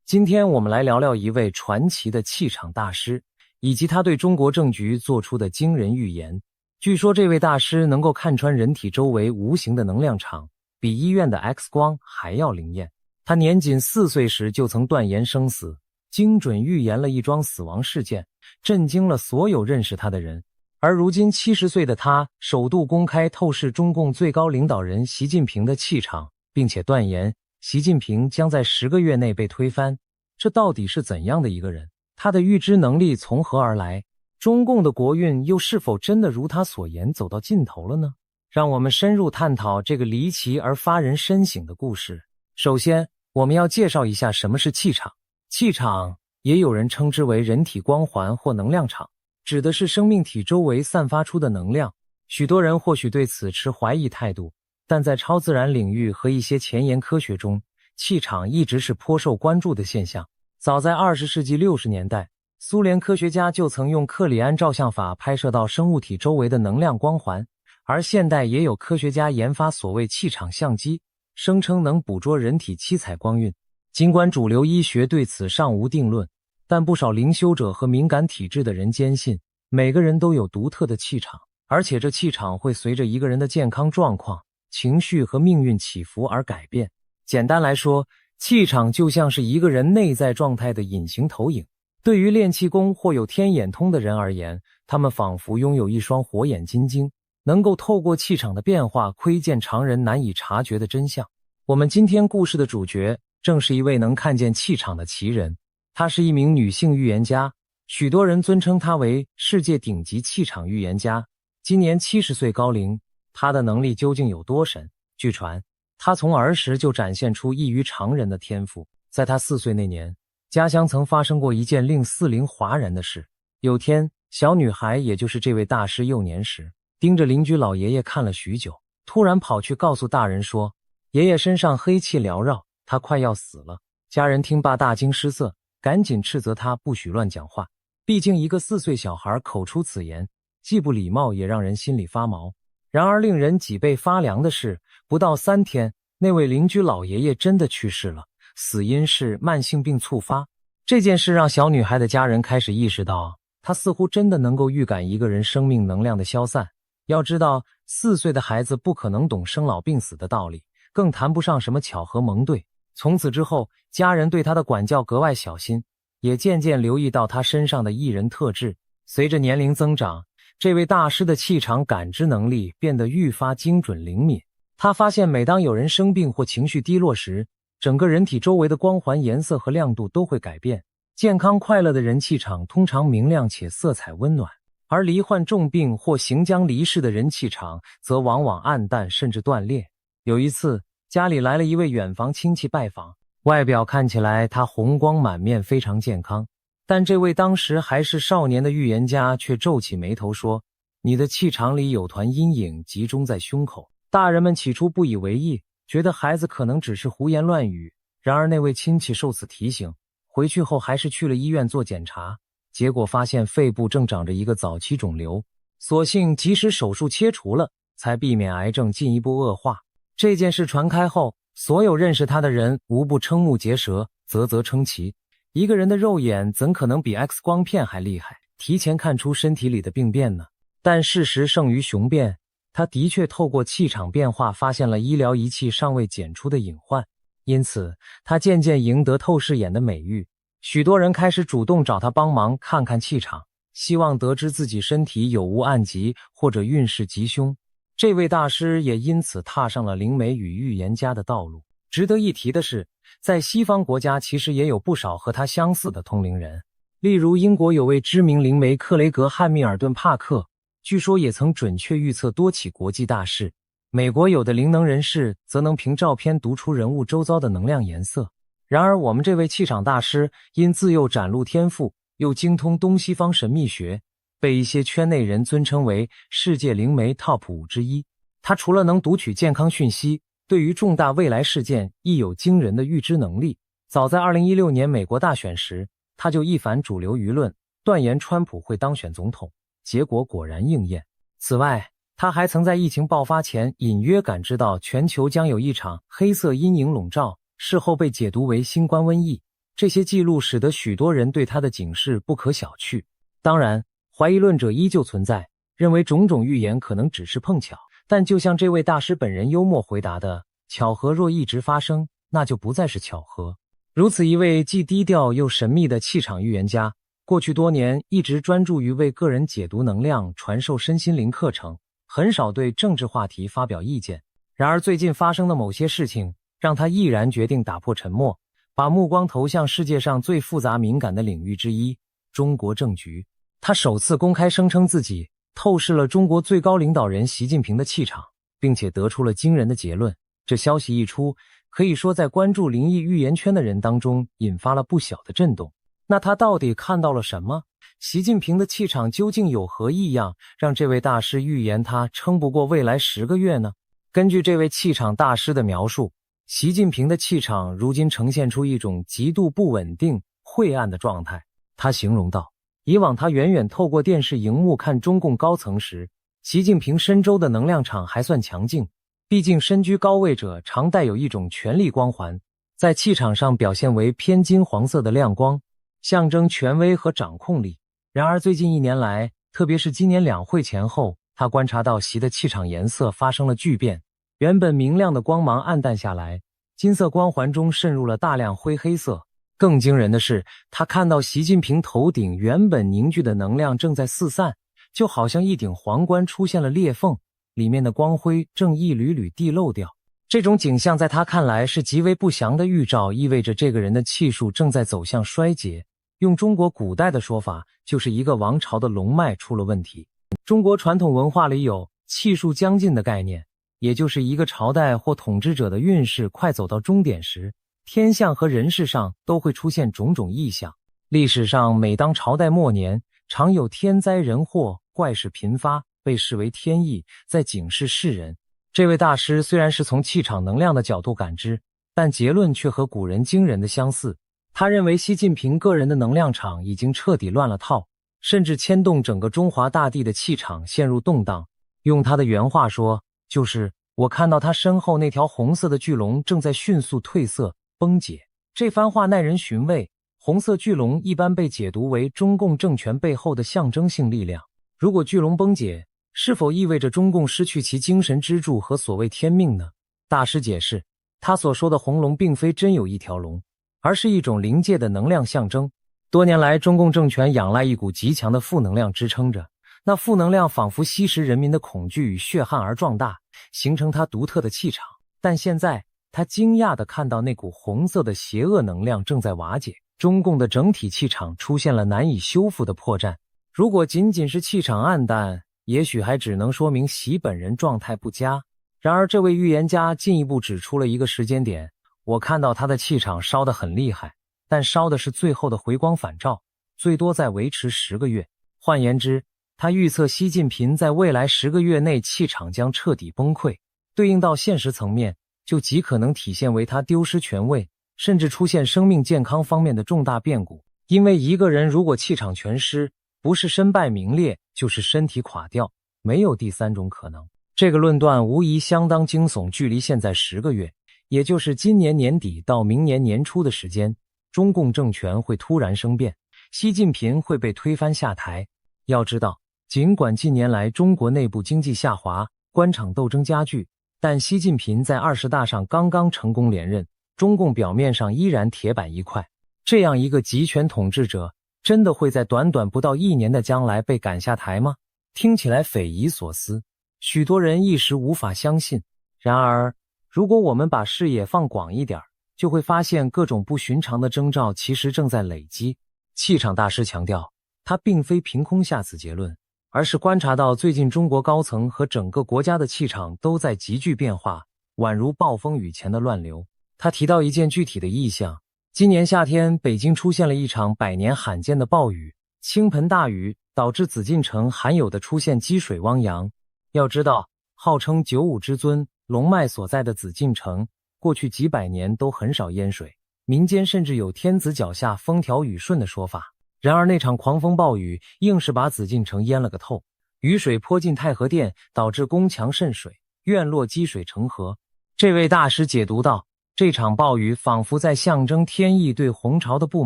今天我们来聊聊一位传奇的气场大师，以及他对中国政局做出的惊人预言。据说这位大师能够看穿人体周围无形的能量场，比医院的 X 光还要灵验。他年仅4岁时就曾断言生死，精准预言了一桩死亡事件，震惊了所有认识他的人。而如今70岁的他，首度公开透视中共最高领导人习近平的气场，并且断言习近平将在10个月内被推翻。这到底是怎样的一个人？他的预知能力从何而来？中共的国运又是否真的如他所言走到尽头了呢？让我们深入探讨这个离奇而发人深省的故事。首先，我们要介绍一下什么是气场。气场也有人称之为人体光环或能量场，指的是生命体周围散发出的能量。许多人或许对此持怀疑态度，但在超自然领域和一些前沿科学中，气场一直是颇受关注的现象。早在20世纪60年代，苏联科学家就曾用克里安照相法拍摄到生物体周围的能量光环，而现代也有科学家研发所谓气场相机，声称能捕捉人体七彩光晕。尽管主流医学对此尚无定论，但不少灵修者和敏感体质的人坚信，每个人都有独特的气场，而且这气场会随着一个人的健康状况、情绪和命运起伏而改变。简单来说，气场就像是一个人内在状态的隐形投影。对于练气功或有天眼通的人而言，他们仿佛拥有一双火眼金睛，能够透过气场的变化窥见常人难以察觉的真相。我们今天故事的主角正是一位能看见气场的奇人，她是一名女性预言家，许多人尊称她为世界顶级气场预言家。今年70岁高龄，她的能力究竟有多神？据传，她从儿时就展现出异于常人的天赋。在她4岁那年，家乡曾发生过一件令四邻哗然的事。有天，小女孩也就是这位大师幼年时，盯着邻居老爷爷看了许久，突然跑去告诉大人说，爷爷身上黑气缭绕，他快要死了。家人听罢大惊失色，赶紧斥责他不许乱讲话，毕竟一个4岁小孩口出此言，既不礼貌也让人心里发毛。然而令人脊背发凉的是，不到3天，那位邻居老爷爷真的去世了，死因是慢性病猝发。这件事让小女孩的家人开始意识到，她似乎真的能够预感一个人生命能量的消散。要知道，4岁的孩子不可能懂生老病死的道理，更谈不上什么巧合蒙对。从此之后，家人对她的管教格外小心，也渐渐留意到她身上的异人特质。随着年龄增长，这位大师的气场感知能力变得愈发精准灵敏。他发现每当有人生病或情绪低落时，整个人体周围的光环颜色和亮度都会改变。健康快乐的人气场通常明亮且色彩温暖，而罹患重病或行将离世的人气场则往往暗淡甚至断裂。有一次，家里来了一位远房亲戚拜访，外表看起来他红光满面，非常健康，但这位当时还是少年的预言家却皱起眉头说，你的气场里有团阴影集中在胸口。大人们起初不以为意，觉得孩子可能只是胡言乱语。然而那位亲戚受此提醒，回去后还是去了医院做检查，结果发现肺部正长着一个早期肿瘤，所幸及时手术切除了，才避免癌症进一步恶化。这件事传开后，所有认识他的人无不瞠目结舌，啧啧称奇。一个人的肉眼怎可能比 X 光片还厉害，提前看出身体里的病变呢？但事实胜于雄辩，他的确透过气场变化发现了医疗仪器尚未检出的隐患，因此他渐渐赢得透视眼的美誉。许多人开始主动找他帮忙看看气场，希望得知自己身体有无暗疾或者运势吉凶。这位大师也因此踏上了灵媒与预言家的道路。值得一提的是，在西方国家其实也有不少和他相似的通灵人，例如英国有位知名灵媒克雷格·汉密尔顿·帕克，据说也曾准确预测多起国际大事。美国有的灵能人士则能凭照片读出人物周遭的能量颜色。然而我们这位气场大师因自幼展露天赋，又精通东西方神秘学，被一些圈内人尊称为世界灵媒 TOP 5之一。他除了能读取健康讯息，对于重大未来事件亦有惊人的预知能力。早在2016年美国大选时，他就一反主流舆论，断言川普会当选总统，结果果然应验。此外，他还曾在疫情爆发前隐约感知到全球将有一场黑色阴影笼罩，事后被解读为新冠瘟疫。这些记录使得许多人对他的警示不可小觑。当然，怀疑论者依旧存在，认为种种预言可能只是碰巧。但就像这位大师本人幽默回答的，巧合若一直发生，那就不再是巧合。如此一位既低调又神秘的气场预言家，过去多年一直专注于为个人解读能量，传授身心灵课程，很少对政治话题发表意见。然而最近发生的某些事情，让他毅然决定打破沉默，把目光投向世界上最复杂敏感的领域之一——中国政局。他首次公开声称自己透视了中国最高领导人习近平的气场，并且得出了惊人的结论。这消息一出，可以说在关注灵异预言圈的人当中引发了不小的震动。那他到底看到了什么？习近平的气场究竟有何异样，让这位大师预言他撑不过未来10个月呢？根据这位气场大师的描述，习近平的气场如今呈现出一种极度不稳定、晦暗的状态。他形容道，以往他远远透过电视荧幕看中共高层时，习近平深州的能量场还算强劲，毕竟身居高位者常带有一种权力光环，在气场上表现为偏金黄色的亮光，象征权威和掌控力。然而最近1年来，特别是今年两会前后，他观察到习的气场颜色发生了巨变，原本明亮的光芒暗淡下来，金色光环中渗入了大量灰黑色。更惊人的是，他看到习近平头顶原本凝聚的能量正在四散，就好像一顶皇冠出现了裂缝，里面的光辉正一缕缕地漏掉。这种景象在他看来是极为不祥的预兆，意味着这个人的气数正在走向衰竭。用中国古代的说法，就是一个王朝的龙脉出了问题。中国传统文化里有气数将尽的概念，也就是一个朝代或统治者的运势快走到终点时，天象和人事上都会出现种种异象。历史上每当朝代末年，常有天灾人祸、怪事频发，被视为天意，在警示世人。这位大师虽然是从气场能量的角度感知，但结论却和古人惊人的相似。他认为习近平个人的能量场已经彻底乱了套，甚至牵动整个中华大地的气场陷入动荡。用他的原话说，就是我看到他身后那条红色的巨龙正在迅速褪色崩解。这番话耐人寻味。红色巨龙一般被解读为中共政权背后的象征性力量。如果巨龙崩解，是否意味着中共失去其精神支柱和所谓天命呢？大师解释，他所说的红龙并非真有一条龙，而是一种灵界的能量象征。多年来，中共政权仰赖一股极强的负能量支撑着，那负能量仿佛吸食人民的恐惧与血汗而壮大，形成它独特的气场。但现在，他惊讶地看到那股红色的邪恶能量正在瓦解，中共的整体气场出现了难以修复的破绽。如果仅仅是气场暗淡，也许还只能说明习本人状态不佳。然而这位预言家进一步指出了一个时间点，我看到他的气场烧得很厉害，但烧的是最后的回光返照，最多再维持10个月。换言之，他预测习近平在未来10个月内气场将彻底崩溃，对应到现实层面，就极可能体现为他丢失权位，甚至出现生命健康方面的重大变故。因为一个人如果气场全失，不是身败名裂，就是身体垮掉，没有第三种可能。这个论断无疑相当惊悚，距离现在10个月，也就是今年年底到明年年初的时间，中共政权会突然生变，习近平会被推翻下台。要知道，尽管近年来中国内部经济下滑，官场斗争加剧，但习近平在20大上刚刚成功连任，中共表面上依然铁板一块。这样一个集权统治者，真的会在短短不到1年的将来被赶下台吗？听起来匪夷所思，许多人一时无法相信。然而，如果我们把视野放广一点，就会发现各种不寻常的征兆其实正在累积。气场大师强调，他并非凭空下此结论，而是观察到最近中国高层和整个国家的气场都在急剧变化，宛如暴风雨前的乱流。他提到一件具体的异象，今年夏天，北京出现了一场100年罕见的暴雨，倾盆大雨导致紫禁城罕有的出现积水汪洋。要知道，号称95之尊、龙脉所在的紫禁城，过去几百年都很少淹水，民间甚至有天子脚下风调雨顺的说法。然而那场狂风暴雨硬是把紫禁城淹了个透，雨水泼进太和殿，导致宫墙渗水，院落积水成河。这位大师解读道，这场暴雨仿佛在象征天意对洪朝的不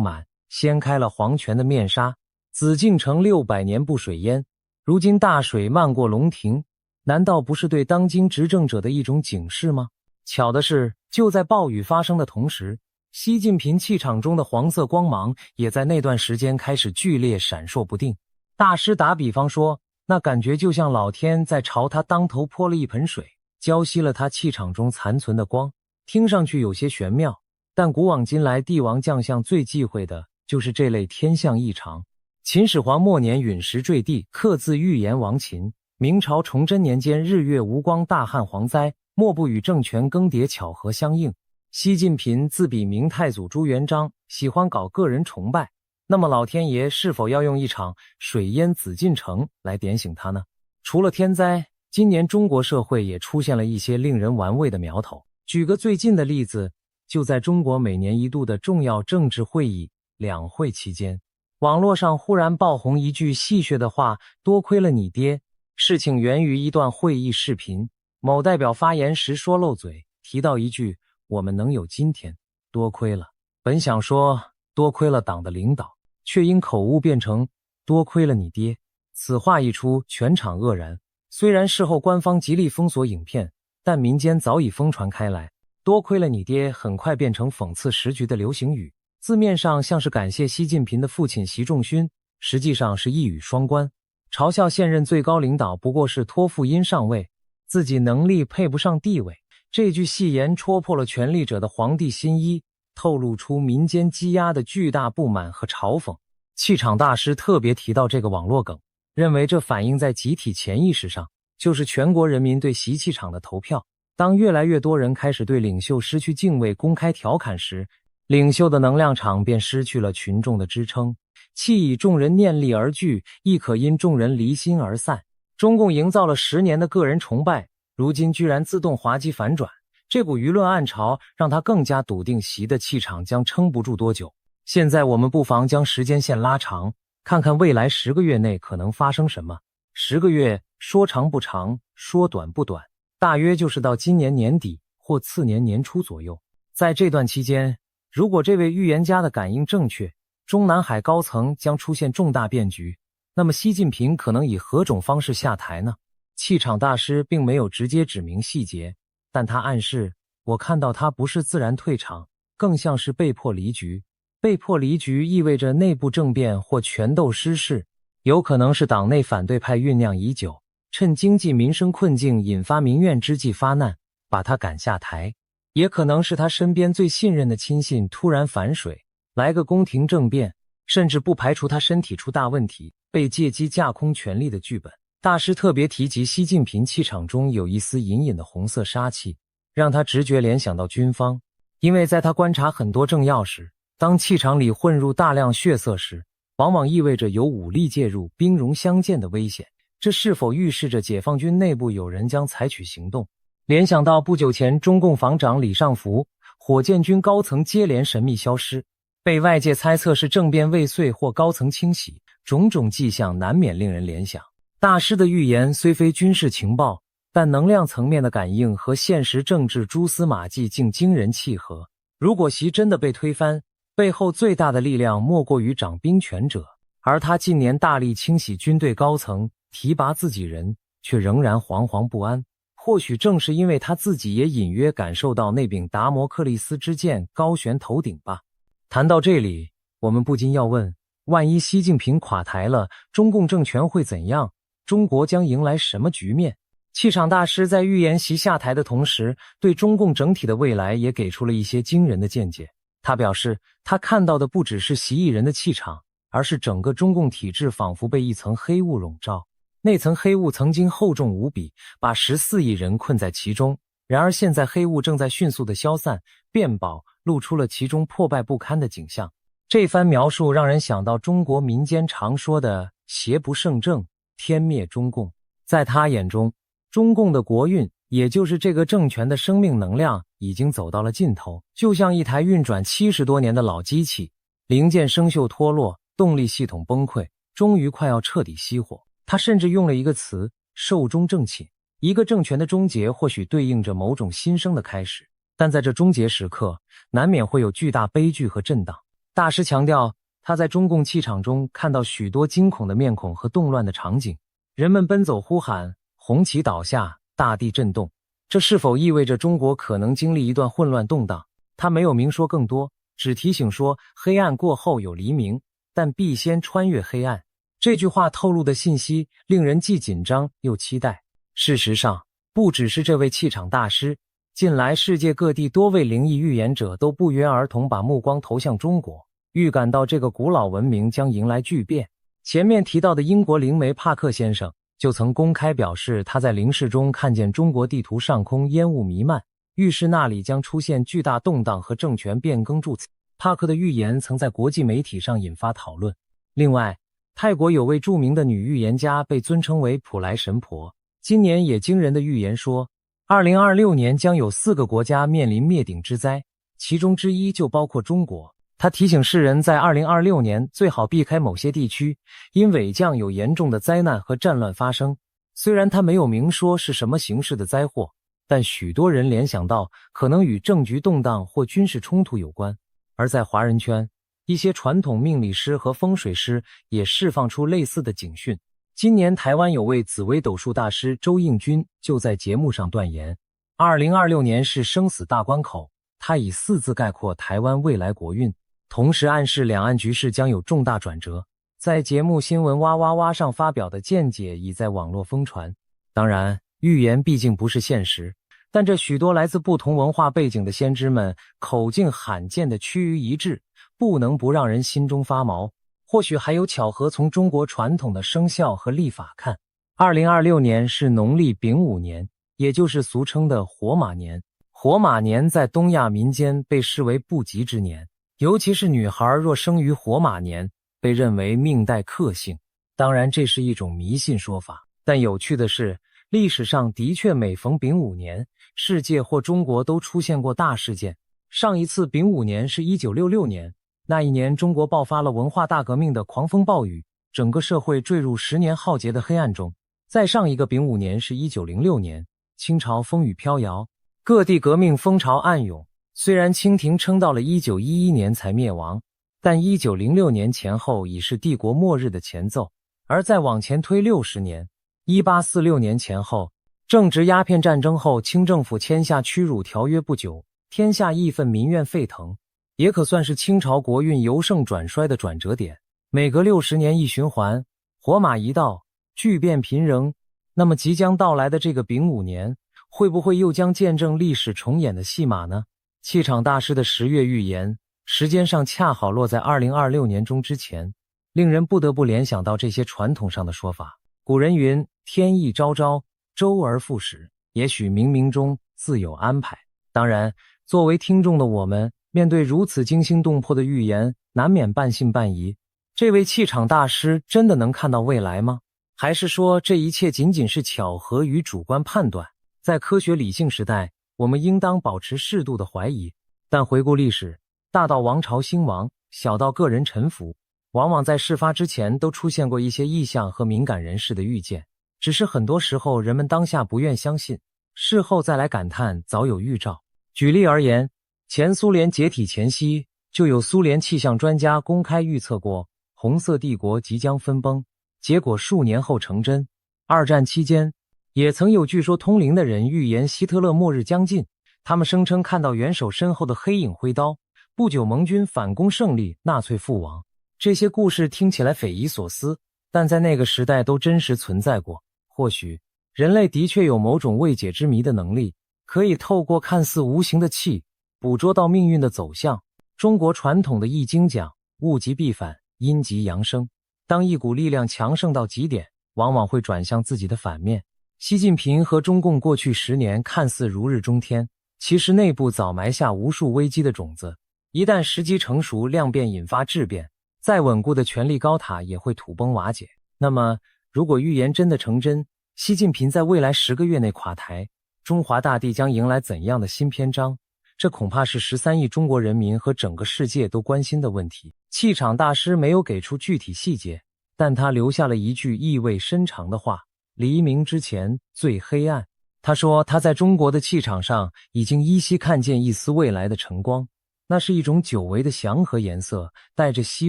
满，掀开了皇权的面纱。紫禁城600年不水淹，如今大水漫过龙庭，难道不是对当今执政者的一种警示吗？巧的是，就在暴雨发生的同时，习近平气场中的黄色光芒也在那段时间开始剧烈闪烁不定。大师打比方说，那感觉就像老天在朝他当头泼了一盆水，浇熄了他气场中残存的光。听上去有些玄妙，但古往今来帝王将相最忌讳的就是这类天象异常。秦始皇末年陨石坠地，刻字预言亡秦；明朝崇祯年间日月无光，大旱蝗灾，莫不与政权更迭巧合相应。习近平自比明太祖朱元璋，喜欢搞个人崇拜，那么老天爷是否要用一场水淹紫禁城来点醒他呢？除了天灾，今年中国社会也出现了一些令人玩味的苗头。举个最近的例子，就在中国每年一度的重要政治会议两会期间，网络上忽然爆红一句戏谑的话，多亏了你爹。事情源于一段会议视频，某代表发言时说漏嘴，提到一句我们能有今天，多亏了。本想说多亏了党的领导，却因口误变成多亏了你爹。此话一出，全场愕然。虽然事后官方极力封锁影片，但民间早已疯传开来。多亏了你爹很快变成讽刺时局的流行语，字面上像是感谢习近平的父亲习仲勋，实际上是一语双关，嘲笑现任最高领导不过是托付因上位，自己能力配不上地位。这句戏言戳破了权力者的皇帝新衣，透露出民间积压的巨大不满和嘲讽。气场大师特别提到这个网络梗，认为这反映在集体潜意识上，就是全国人民对习气场的投票。当越来越多人开始对领袖失去敬畏，公开调侃时，领袖的能量场便失去了群众的支撑。气以众人念力而聚，亦可因众人离心而散。中共营造了10年的个人崇拜，如今居然自动滑稽反转，这股舆论暗潮让他更加笃定习的气场将撑不住多久。现在我们不妨将时间线拉长，看看未来10个月内可能发生什么。10个月说长不长，说短不短，大约就是到今年年底或次年年初左右。在这段期间，如果这位预言家的感应正确，中南海高层将出现重大变局，那么习近平可能以何种方式下台呢？气场大师并没有直接指明细节，但他暗示，我看到他不是自然退场，更像是被迫离局。被迫离局意味着内部政变或权斗失势，有可能是党内反对派酝酿已久，趁经济民生困境引发民怨之际发难，把他赶下台；也可能是他身边最信任的亲信突然反水，来个宫廷政变，甚至不排除他身体出大问题，被借机架空权力的剧本。大师特别提及习近平气场中有一丝隐隐的红色杀气，让他直觉联想到军方，因为在他观察很多政要时，当气场里混入大量血色时，往往意味着有武力介入、兵戎相见的危险。这是否预示着解放军内部有人将采取行动？联想到不久前中共防长李尚福、火箭军高层接连神秘消失，被外界猜测是政变未遂或高层清洗，种种迹象难免令人联想。大师的预言虽非军事情报，但能量层面的感应和现实政治蛛丝马迹竟惊人契合。如果习真的被推翻，背后最大的力量莫过于掌兵权者，而他近年大力清洗军队高层，提拔自己人，却仍然惶惶不安。或许正是因为他自己也隐约感受到那柄达摩克利斯之剑高悬头顶吧。谈到这里，我们不禁要问，万一习近平垮台了，中共政权会怎样？中国将迎来什么局面？气场大师在预言习下台的同时，对中共整体的未来也给出了一些惊人的见解。他表示，他看到的不只是习一人的气场，而是整个中共体制仿佛被一层黑雾笼罩。那层黑雾曾经厚重无比，把14亿人困在其中。然而现在黑雾正在迅速的消散变薄，露出了其中破败不堪的景象。这番描述让人想到中国民间常说的邪不胜正，天灭中共。在他眼中，中共的国运，也就是这个政权的生命能量，已经走到了尽头，就像一台运转70多年的老机器，零件生锈脱落，动力系统崩溃，终于快要彻底熄火。他甚至用了一个词，寿终正寝。一个政权的终结或许对应着某种新生的开始，但在这终结时刻，难免会有巨大悲剧和震荡。大师强调，他在中共气场中看到许多惊恐的面孔和动乱的场景，人们奔走呼喊，红旗倒下，大地震动。这是否意味着中国可能经历一段混乱动荡？他没有明说更多，只提醒说，黑暗过后有黎明，但必先穿越黑暗。这句话透露的信息令人既紧张又期待。事实上，不只是这位气场大师，近来世界各地多位灵异预言者都不约而同把目光投向中国，预感到这个古老文明将迎来巨变。前面提到的英国灵媒帕克先生就曾公开表示，他在灵视中看见中国地图上空烟雾弥漫，预示那里将出现巨大动荡和政权变更助此。帕克的预言曾在国际媒体上引发讨论。另外，泰国有位著名的女预言家被尊称为普莱神婆，今年也惊人的预言说，2026年将有4个国家面临灭顶之灾，其中之一就包括中国。他提醒世人在2026年最好避开某些地区，因伪降有严重的灾难和战乱发生。虽然他没有明说是什么形式的灾祸，但许多人联想到可能与政局动荡或军事冲突有关。而在华人圈，一些传统命理师和风水师也释放出类似的警讯。今年台湾有位紫微斗数大师周应君就在节目上断言，2026年是生死大关口，他以4字概括台湾未来国运，同时暗示两岸局势将有重大转折。在节目新闻哇哇哇上发表的见解已在网络疯传。当然，预言毕竟不是现实，但这许多来自不同文化背景的先知们口径罕见的趋于一致，不能不让人心中发毛。或许还有巧合，从中国传统的生肖和历法看，2026年是农历丙午年，也就是俗称的火马年。火马年在东亚民间被视为不吉之年，尤其是女孩若生于火马年，被认为命带克星。当然这是一种迷信说法，但有趣的是，历史上的确每逢丙午年，世界或中国都出现过大事件。上一次丙午年是1966年，那一年中国爆发了文化大革命的狂风暴雨，整个社会坠入10年浩劫的黑暗中。再上一个丙午年是1906年，清朝风雨飘摇，各地革命风潮暗涌。虽然清廷撑到了1911年才灭亡，但1906年前后已是帝国末日的前奏。而再往前推60年，1846年前后，正值鸦片战争后清政府签下屈辱条约不久，天下义愤，民怨沸腾，也可算是清朝国运由盛转衰的转折点。每隔60年一循环，火马一到，巨变频仍。那么即将到来的这个丙午年，会不会又将见证历史重演的戏码呢？气场大师的10月预言，时间上恰好落在2026年中之前，令人不得不联想到这些传统上的说法。古人云：天意昭昭，周而复始，也许冥冥中自有安排。当然，作为听众的我们，面对如此惊心动魄的预言，难免半信半疑。这位气场大师真的能看到未来吗？还是说这一切仅仅是巧合与主观判断？在科学理性时代，我们应当保持适度的怀疑。但回顾历史，大到王朝兴亡，小到个人臣服，往往在事发之前都出现过一些异象和敏感人士的预见，只是很多时候人们当下不愿相信，事后再来感叹早有预兆。举例而言，前苏联解体前夕，就有苏联气象专家公开预测过红色帝国即将分崩，结果数年后成真。二战期间，也曾有据说通灵的人预言希特勒末日将近，他们声称看到元首身后的黑影挥刀，不久盟军反攻胜利，纳粹覆亡。这些故事听起来匪夷所思，但在那个时代都真实存在过。或许人类的确有某种未解之谜的能力，可以透过看似无形的气捕捉到命运的走向。中国传统的易经讲物极必反，阴极阳生，当一股力量强盛到极点，往往会转向自己的反面。习近平和中共过去10年看似如日中天，其实内部早埋下无数危机的种子，一旦时机成熟，量变引发质变，再稳固的权力高塔也会土崩瓦解。那么如果预言真的成真，习近平在未来10个月内垮台，中华大地将迎来怎样的新篇章？这恐怕是13亿中国人民和整个世界都关心的问题。气场大师没有给出具体细节，但他留下了一句意味深长的话：黎明之前最黑暗。他说他在中国的气场上已经依稀看见一丝未来的晨光，那是一种久违的祥和颜色，带着希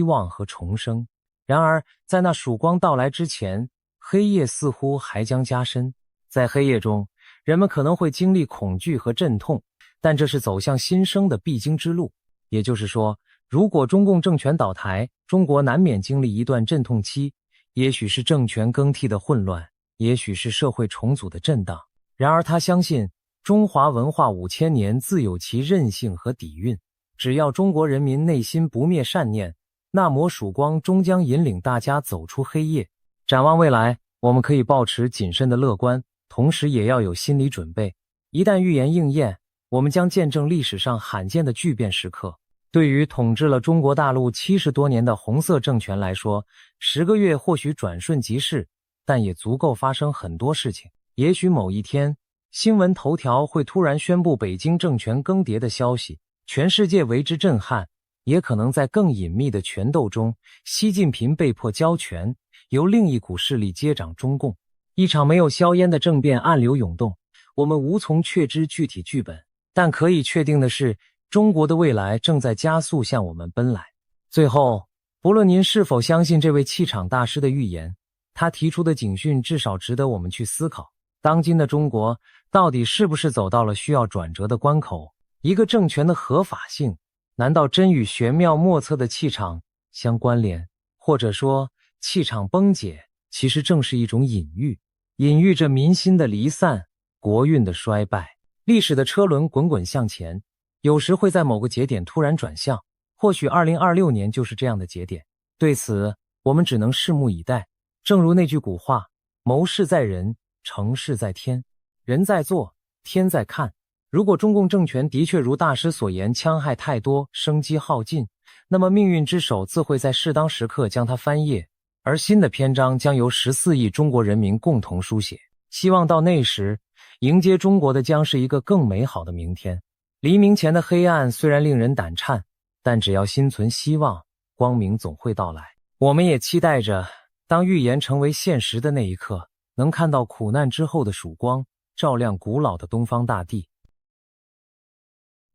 望和重生。然而在那曙光到来之前，黑夜似乎还将加深。在黑夜中，人们可能会经历恐惧和阵痛，但这是走向新生的必经之路。也就是说，如果中共政权倒台，中国难免经历一段阵痛期，也许是政权更替的混乱，也许是社会重组的震荡。然而他相信，中华文化5000年自有其韧性和底蕴，只要中国人民内心不灭善念，那抹曙光终将引领大家走出黑夜。展望未来，我们可以保持谨慎的乐观，同时也要有心理准备。一旦预言应验，我们将见证历史上罕见的巨变时刻。对于统治了中国大陆70多年的红色政权来说，10个月或许转瞬即逝，但也足够发生很多事情。也许某一天，新闻头条会突然宣布北京政权更迭的消息，全世界为之震撼。也可能在更隐秘的权斗中，习近平被迫交权，由另一股势力接掌中共。一场没有硝烟的政变暗流涌动，我们无从确知具体剧本，但可以确定的是，中国的未来正在加速向我们奔来。最后，不论您是否相信这位气场大师的预言，他提出的警讯至少值得我们去思考。当今的中国到底是不是走到了需要转折的关口？一个政权的合法性，难道真与玄妙莫测的气场相关联？或者说，气场崩解其实正是一种隐喻，隐喻着民心的离散，国运的衰败。历史的车轮滚滚向前，有时会在某个节点突然转向，或许2026年就是这样的节点。对此，我们只能拭目以待。正如那句古话，谋事在人，成事在天，人在做，天在看。如果中共政权的确如大师所言，戕害太多，生机耗尽，那么命运之手自会在适当时刻将它翻页，而新的篇章将由14亿中国人民共同书写。希望到那时，迎接中国的将是一个更美好的明天。黎明前的黑暗虽然令人胆颤，但只要心存希望，光明总会到来。我们也期待着，当预言成为现实的那一刻，能看到苦难之后的曙光，照亮古老的东方大地。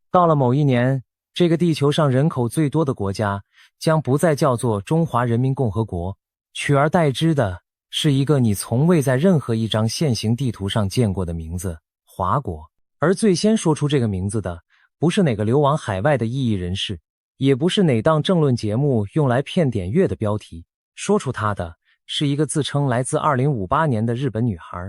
到了某一年，这个地球上人口最多的国家将不再叫做中华人民共和国，取而代之的是一个你从未在任何一张现行地图上见过的名字——华国。而最先说出这个名字的，不是哪个流亡海外的异议人士，也不是哪档政论节目用来骗点阅的标题，说出他的是一个自称来自2058年的日本女孩，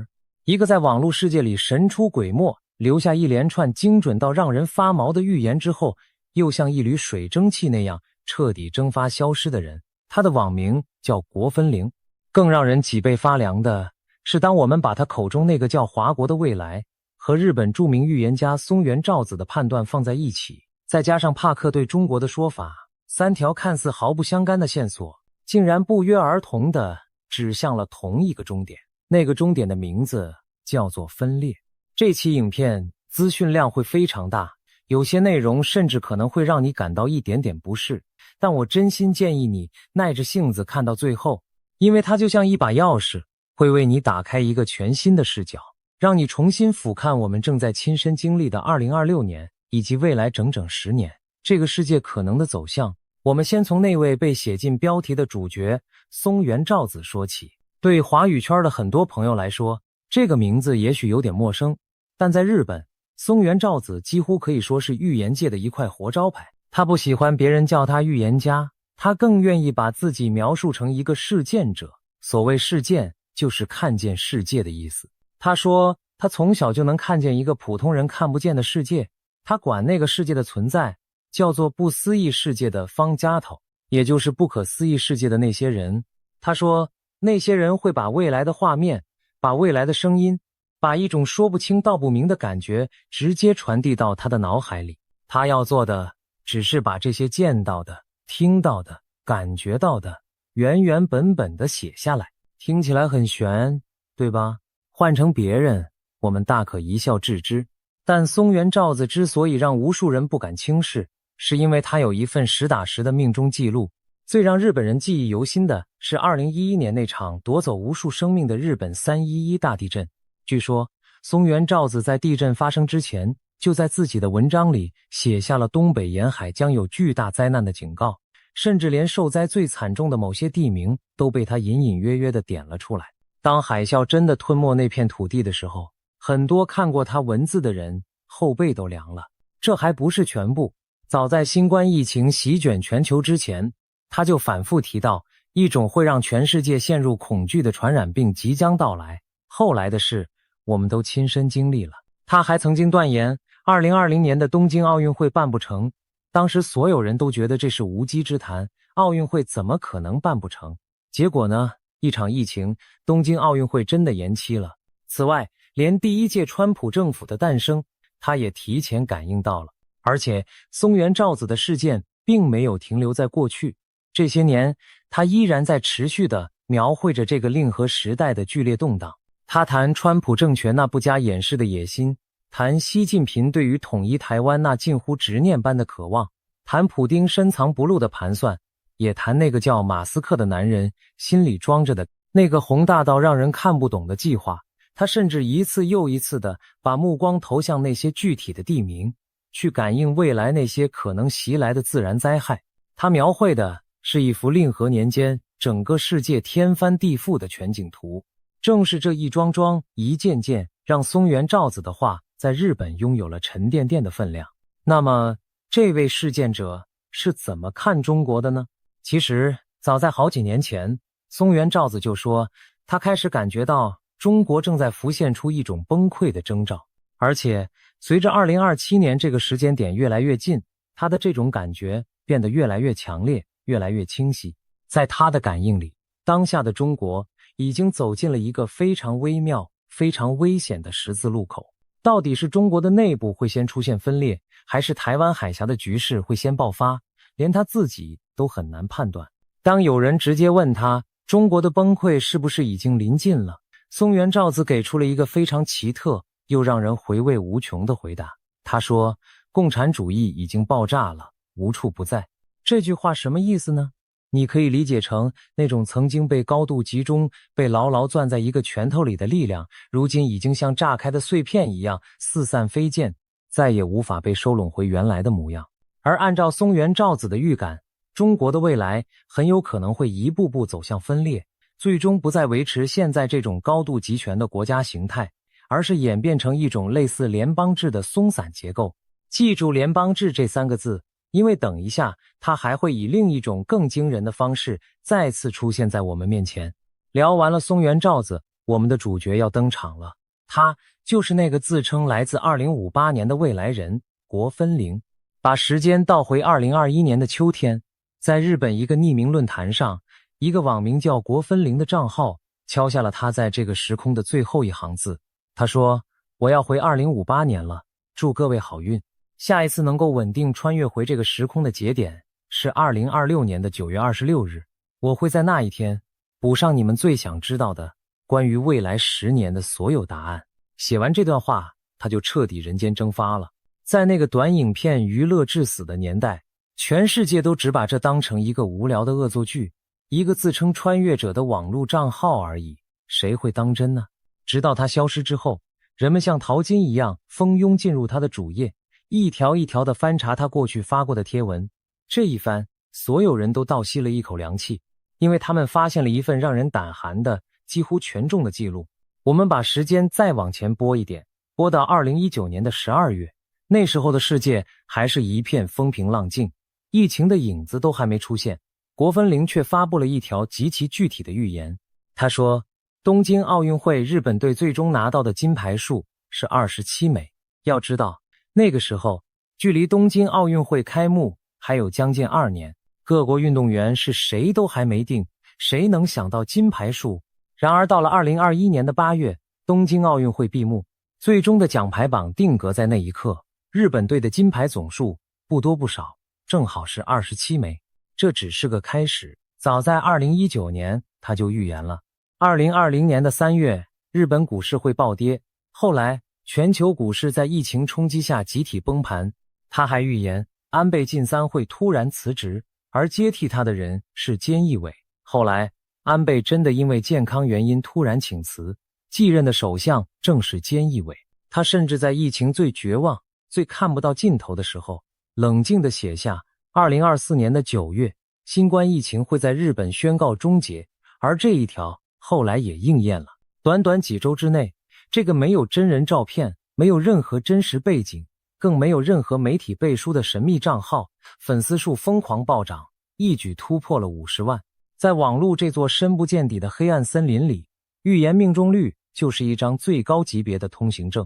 一个在网络世界里神出鬼没，留下一连串精准到让人发毛的预言之后，又像一缕水蒸气那样彻底蒸发消失的人。他的网名叫国分灵。更让人脊背发凉的是，当我们把他口中那个叫华国的未来和日本著名预言家松原昭子的判断放在一起，再加上帕克对中国的说法，三条看似毫不相干的线索竟然不约而同地指向了同一个终点。那个终点的名字叫做分裂。这期影片资讯量会非常大，有些内容甚至可能会让你感到一点点不适，但我真心建议你耐着性子看到最后，因为它就像一把钥匙，会为你打开一个全新的视角，让你重新俯瞰我们正在亲身经历的2026年以及未来整整10年这个世界可能的走向。我们先从那位被写进标题的主角松原昭子说起。对华语圈的很多朋友来说，这个名字也许有点陌生，但在日本，松原昭子几乎可以说是预言界的一块活招牌。他不喜欢别人叫他预言家，他更愿意把自己描述成一个事件者。所谓事件，就是看见世界的意思。他说，他从小就能看见一个普通人看不见的世界，他管那个世界的存在叫做不思议世界的方家头，也就是不可思议世界的那些人。他说，那些人会把未来的画面，把未来的声音，把一种说不清道不明的感觉直接传递到他的脑海里。他要做的只是把这些见到的、听到的、感觉到的原原本本的写下来。听起来很玄，对吧？换成别人，我们大可一笑置之。但松原昭子之所以让无数人不敢轻视，是因为他有一份实打实的命中记录。最让日本人记忆犹新的是2011年那场夺走无数生命的日本311大地震。据说，松原昭子在地震发生之前，就在自己的文章里写下了东北沿海将有巨大灾难的警告，甚至连受灾最惨重的某些地名都被他隐隐约约地点了出来。当海啸真的吞没那片土地的时候，很多看过他文字的人后背都凉了。这还不是全部，早在新冠疫情席卷全球之前，他就反复提到一种会让全世界陷入恐惧的传染病即将到来。后来的事，我们都亲身经历了。他还曾经断言2020年的东京奥运会办不成，当时所有人都觉得这是无稽之谈，奥运会怎么可能办不成？结果呢，一场疫情，东京奥运会真的延期了。此外，连第一届川普政府的诞生，他也提前感应到了。而且，松原昭子的事件并没有停留在过去，这些年，他依然在持续地描绘着这个令和时代的剧烈动荡。他谈川普政权那不加掩饰的野心，谈习近平对于统一台湾那近乎执念般的渴望，谈普丁深藏不露的盘算，也谈那个叫马斯克的男人心里装着的那个宏大到让人看不懂的计划，他甚至一次又一次地把目光投向那些具体的地名，去感应未来那些可能袭来的自然灾害。他描绘的是一幅令和年间整个世界天翻地覆的全景图。正是这一桩桩一件件，让松原照子的画在日本拥有了沉甸甸的分量。那么这位事件者是怎么看中国的呢？其实早在好几年前，松原照子就说他开始感觉到中国正在浮现出一种崩溃的征兆，而且随着2027年这个时间点越来越近，他的这种感觉变得越来越强烈，越来越清晰。在他的感应里，当下的中国已经走进了一个非常微妙、非常危险的十字路口。到底是中国的内部会先出现分裂，还是台湾海峡的局势会先爆发，连他自己都很难判断。当有人直接问他，中国的崩溃是不是已经临近了，松原照子给出了一个非常奇特又让人回味无穷的回答。他说，共产主义已经爆炸了，无处不在。这句话什么意思呢？你可以理解成那种曾经被高度集中、被牢牢攥在一个拳头里的力量，如今已经像炸开的碎片一样四散飞溅，再也无法被收拢回原来的模样。而按照松原照子的预感，中国的未来很有可能会一步步走向分裂，最终不再维持现在这种高度集权的国家形态，而是演变成一种类似联邦制的松散结构。记住联邦制这3个字，因为等一下它还会以另一种更惊人的方式再次出现在我们面前。聊完了松原照子，我们的主角要登场了，他就是那个自称来自2058年的未来人国分陵。把时间倒回2021年的秋天，在日本一个匿名论坛上，一个网名叫国分陵的账号敲下了他在这个时空的最后一行字。他说，我要回2058年了，祝各位好运。下一次能够稳定穿越回这个时空的节点是2026年的9月26日，我会在那一天补上你们最想知道的关于未来10年的所有答案。写完这段话，他就彻底人间蒸发了。在那个短影片娱乐至死的年代，全世界都只把这当成一个无聊的恶作剧，一个自称穿越者的网络账号而已，谁会当真呢？直到他消失之后，人们像淘金一样蜂拥进入他的主页，一条一条地翻查他过去发过的贴文。这一番，所有人都倒吸了一口凉气，因为他们发现了一份让人胆寒的几乎全中的记录。我们把时间再往前拨一点，拨到2019年的12月，那时候的世界还是一片风平浪静，疫情的影子都还没出现，国分陵却发布了一条极其具体的预言。他说，东京奥运会日本队最终拿到的金牌数是27枚。要知道，那个时候距离东京奥运会开幕还有将近2年，各国运动员是谁都还没定，谁能想到金牌数？然而到了2021年的8月，东京奥运会闭幕，最终的奖牌榜定格在那一刻，日本队的金牌总数不多不少，正好是27枚。这只是个开始，早在2019年他就预言了2020年的3月，日本股市会暴跌，后来全球股市在疫情冲击下集体崩盘。他还预言安倍晋三会突然辞职，而接替他的人是菅义伟。后来安倍真的因为健康原因突然请辞，继任的首相正是菅义伟。他甚至在疫情最绝望、最看不到尽头的时候，冷静地写下2024年的9月，新冠疫情会在日本宣告终结，而这一条后来也应验了。短短几周之内，这个没有真人照片、没有任何真实背景，更没有任何媒体背书的神秘账号，粉丝数疯狂暴涨，一举突破了50万。在网络这座深不见底的黑暗森林里，预言命中率就是一张最高级别的通行证。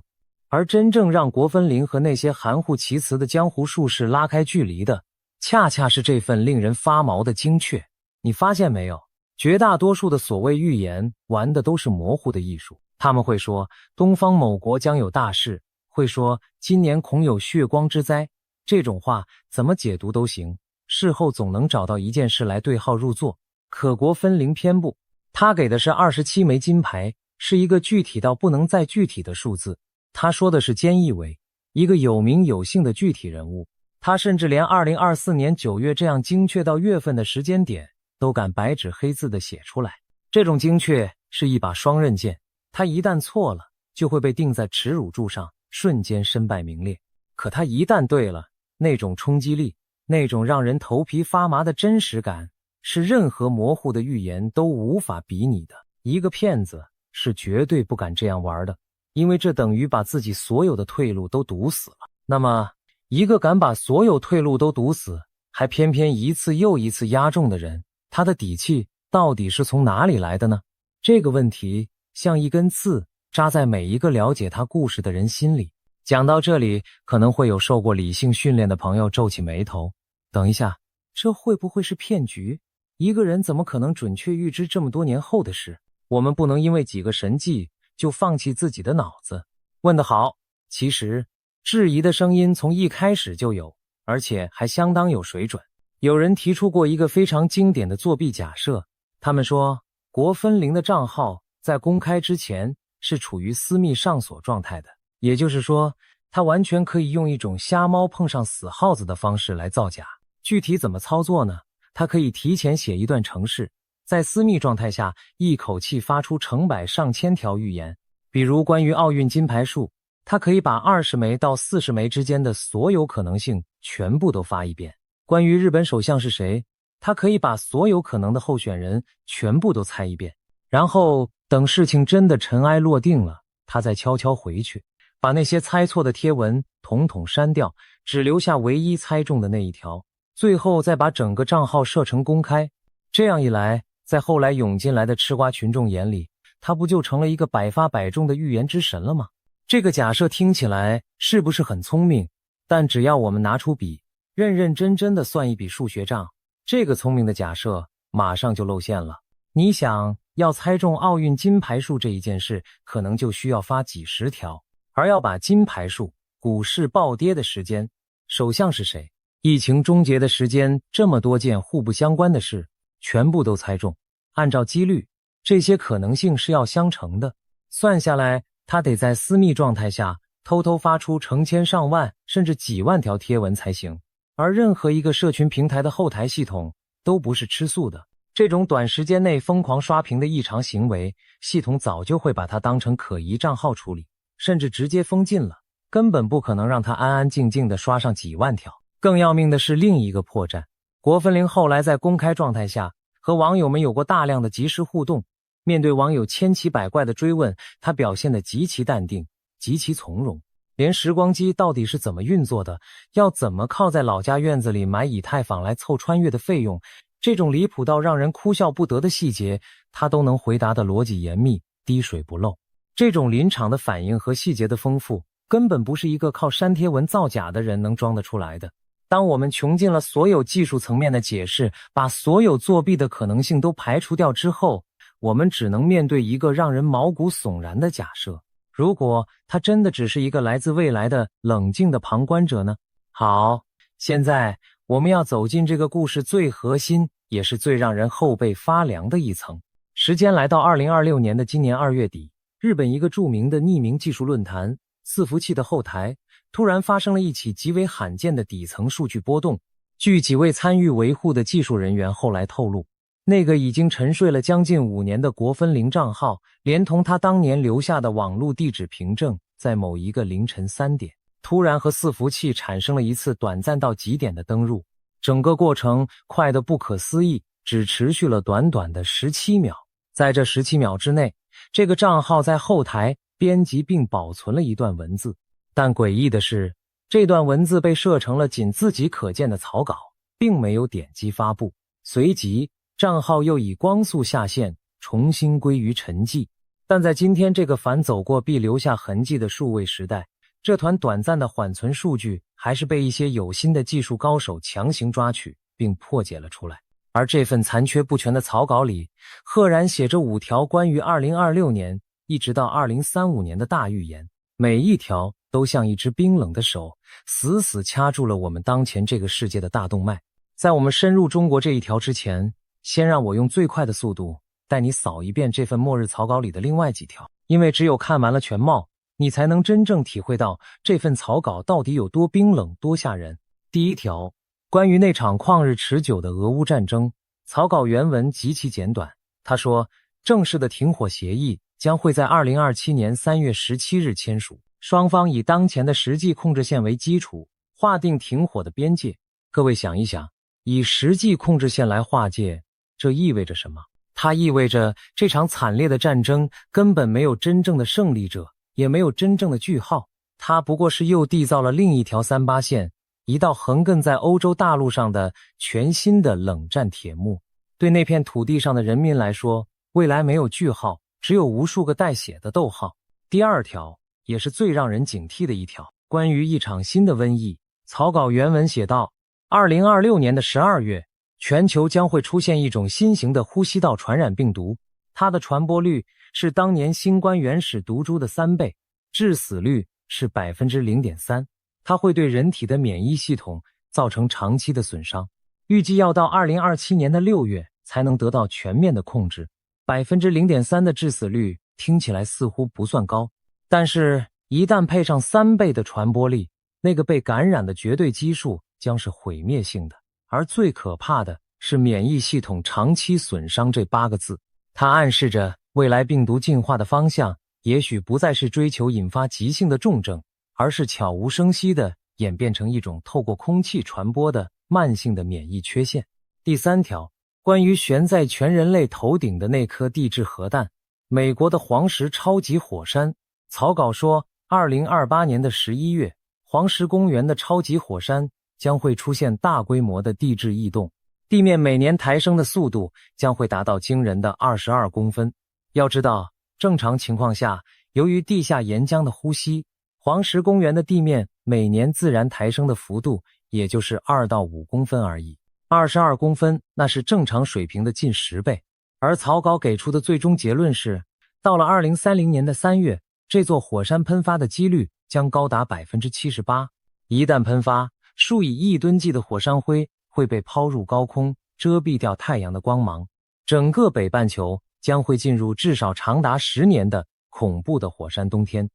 而真正让国分陵和那些含糊其辞的江湖术士拉开距离的，恰恰是这份令人发毛的精确。你发现没有？绝大多数的所谓预言玩的都是模糊的艺术。他们会说东方某国将有大事，会说今年恐有血光之灾，这种话怎么解读都行，事后总能找到一件事来对号入座。可国分陵偏不，他给的是27枚金牌，是一个具体到不能再具体的数字。他说的是菅义伟，一个有名有姓的具体人物。他甚至连2024年9月这样精确到月份的时间点都敢白纸黑字地写出来。这种精确是一把双刃剑，它一旦错了，就会被钉在耻辱柱上，瞬间身败名裂。可它一旦对了，那种冲击力，那种让人头皮发麻的真实感，是任何模糊的预言都无法比拟的。一个骗子是绝对不敢这样玩的，因为这等于把自己所有的退路都堵死了。那么，一个敢把所有退路都堵死，还偏偏一次又一次押中的人，他的底气到底是从哪里来的呢？这个问题像一根刺扎在每一个了解他故事的人心里。讲到这里，可能会有受过理性训练的朋友皱起眉头。等一下，这会不会是骗局？一个人怎么可能准确预知这么多年后的事？我们不能因为几个神迹就放弃自己的脑子。问得好，其实质疑的声音从一开始就有，而且还相当有水准。有人提出过一个非常经典的作弊假设，他们说国分灵的账号在公开之前是处于私密上锁状态的，也就是说，他完全可以用一种瞎猫碰上死耗子的方式来造假。具体怎么操作呢？他可以提前写一段程式，在私密状态下一口气发出成百上千条预言。比如关于奥运金牌数，他可以把20枚到40枚之间的所有可能性全部都发一遍。关于日本首相是谁，他可以把所有可能的候选人全部都猜一遍。然后等事情真的尘埃落定了，他再悄悄回去，把那些猜错的贴文统统删掉，只留下唯一猜中的那一条，最后再把整个账号设成公开。这样一来，在后来涌进来的吃瓜群众眼里，他不就成了一个百发百中的预言之神了吗？这个假设听起来是不是很聪明？但只要我们拿出笔，认认真真的算一笔数学账，这个聪明的假设马上就露馅了。你想要猜中奥运金牌数这一件事，可能就需要发几十条，而要把金牌数、股市暴跌的时间、首相是谁、疫情终结的时间，这么多件互不相关的事，全部都猜中，按照几率，这些可能性是要相乘的。算下来，他得在私密状态下偷偷发出成千上万甚至几万条贴文才行。而任何一个社群平台的后台系统都不是吃素的，这种短时间内疯狂刷屏的异常行为，系统早就会把它当成可疑账号处理，甚至直接封禁了，根本不可能让他安安静静地刷上几万条。更要命的是另一个破绽，国分灵后来在公开状态下和网友们有过大量的即时互动，面对网友千奇百怪的追问，他表现得极其淡定，极其从容。连时光机到底是怎么运作的，要怎么靠在老家院子里买以太坊来凑穿越的费用，这种离谱到让人哭笑不得的细节，他都能回答的逻辑严密，滴水不漏。这种临场的反应和细节的丰富，根本不是一个靠删贴文造假的人能装得出来的。当我们穷尽了所有技术层面的解释，把所有作弊的可能性都排除掉之后，我们只能面对一个让人毛骨悚然的假设。如果他真的只是一个来自未来的冷静的旁观者呢？好，现在我们要走进这个故事最核心，也是最让人后背发凉的一层。时间来到2026年的今年2月底，日本一个著名的匿名技术论坛伺服器的后台突然发生了一起极为罕见的底层数据波动。据几位参与维护的技术人员后来透露，那个已经沉睡了将近5年的国分灵账号，连同他当年留下的网络地址凭证，在某一个凌晨3点，突然和伺服器产生了一次短暂到极点的登入。整个过程快得不可思议，只持续了短短的17秒。在这17秒之内，这个账号在后台编辑并保存了一段文字。但诡异的是，这段文字被设成了仅自己可见的草稿，并没有点击发布。随即账号又以光速下线，重新归于沉寂。但在今天这个凡走过必留下痕迹的数位时代，这团短暂的缓存数据还是被一些有心的技术高手强行抓取并破解了出来。而这份残缺不全的草稿里，赫然写着5条关于2026年一直到2035年的大预言，每一条都像一只冰冷的手，死死掐住了我们当前这个世界的大动脉。在我们深入中国这一条之前，先让我用最快的速度带你扫一遍这份末日草稿里的另外几条，因为只有看完了全貌，你才能真正体会到这份草稿到底有多冰冷多吓人。第1条，关于那场旷日持久的俄乌战争，草稿原文极其简短。他说，正式的停火协议将会在2027年3月17日签署，双方以当前的实际控制线为基础，划定停火的边界。各位想一想，以实际控制线来划界，这意味着什么？它意味着这场惨烈的战争根本没有真正的胜利者，也没有真正的句号，它不过是又缔造了另一条38线，一道横亘在欧洲大陆上的全新的冷战铁幕。对那片土地上的人民来说，未来没有句号，只有无数个带血的逗号。第二条，也是最让人警惕的一条，关于一场新的瘟疫。草稿原文写道，2026年的12月，全球将会出现一种新型的呼吸道传染病毒，它的传播率是当年新冠原始毒株的3倍，致死率是 0.3%， 它会对人体的免疫系统造成长期的损伤，预计要到2027年的6月才能得到全面的控制。0.3% 的致死率听起来似乎不算高，但是一旦配上3倍的传播力，那个被感染的绝对基数将是毁灭性的。而最可怕的是免疫系统长期损伤这8个字，它暗示着未来病毒进化的方向也许不再是追求引发急性的重症，而是悄无声息地演变成一种透过空气传播的慢性的免疫缺陷。第3条，关于悬在全人类头顶的那颗地质核弹，美国的黄石超级火山。草稿说，2028年的11月，黄石公园的超级火山将会出现大规模的地质异动，地面每年抬升的速度将会达到惊人的22公分。要知道，正常情况下，由于地下岩浆的呼吸，黄石公园的地面每年自然抬升的幅度也就是2到5公分而已。22公分，那是正常水平的近10倍。而草稿给出的最终结论是，到了2030年的3月，这座火山喷发的几率将高达 78%。一旦喷发，数以亿吨计的火山灰会被抛入高空，遮蔽掉太阳的光芒，整个北半球将会进入至少长达10年的恐怖的火山冬天。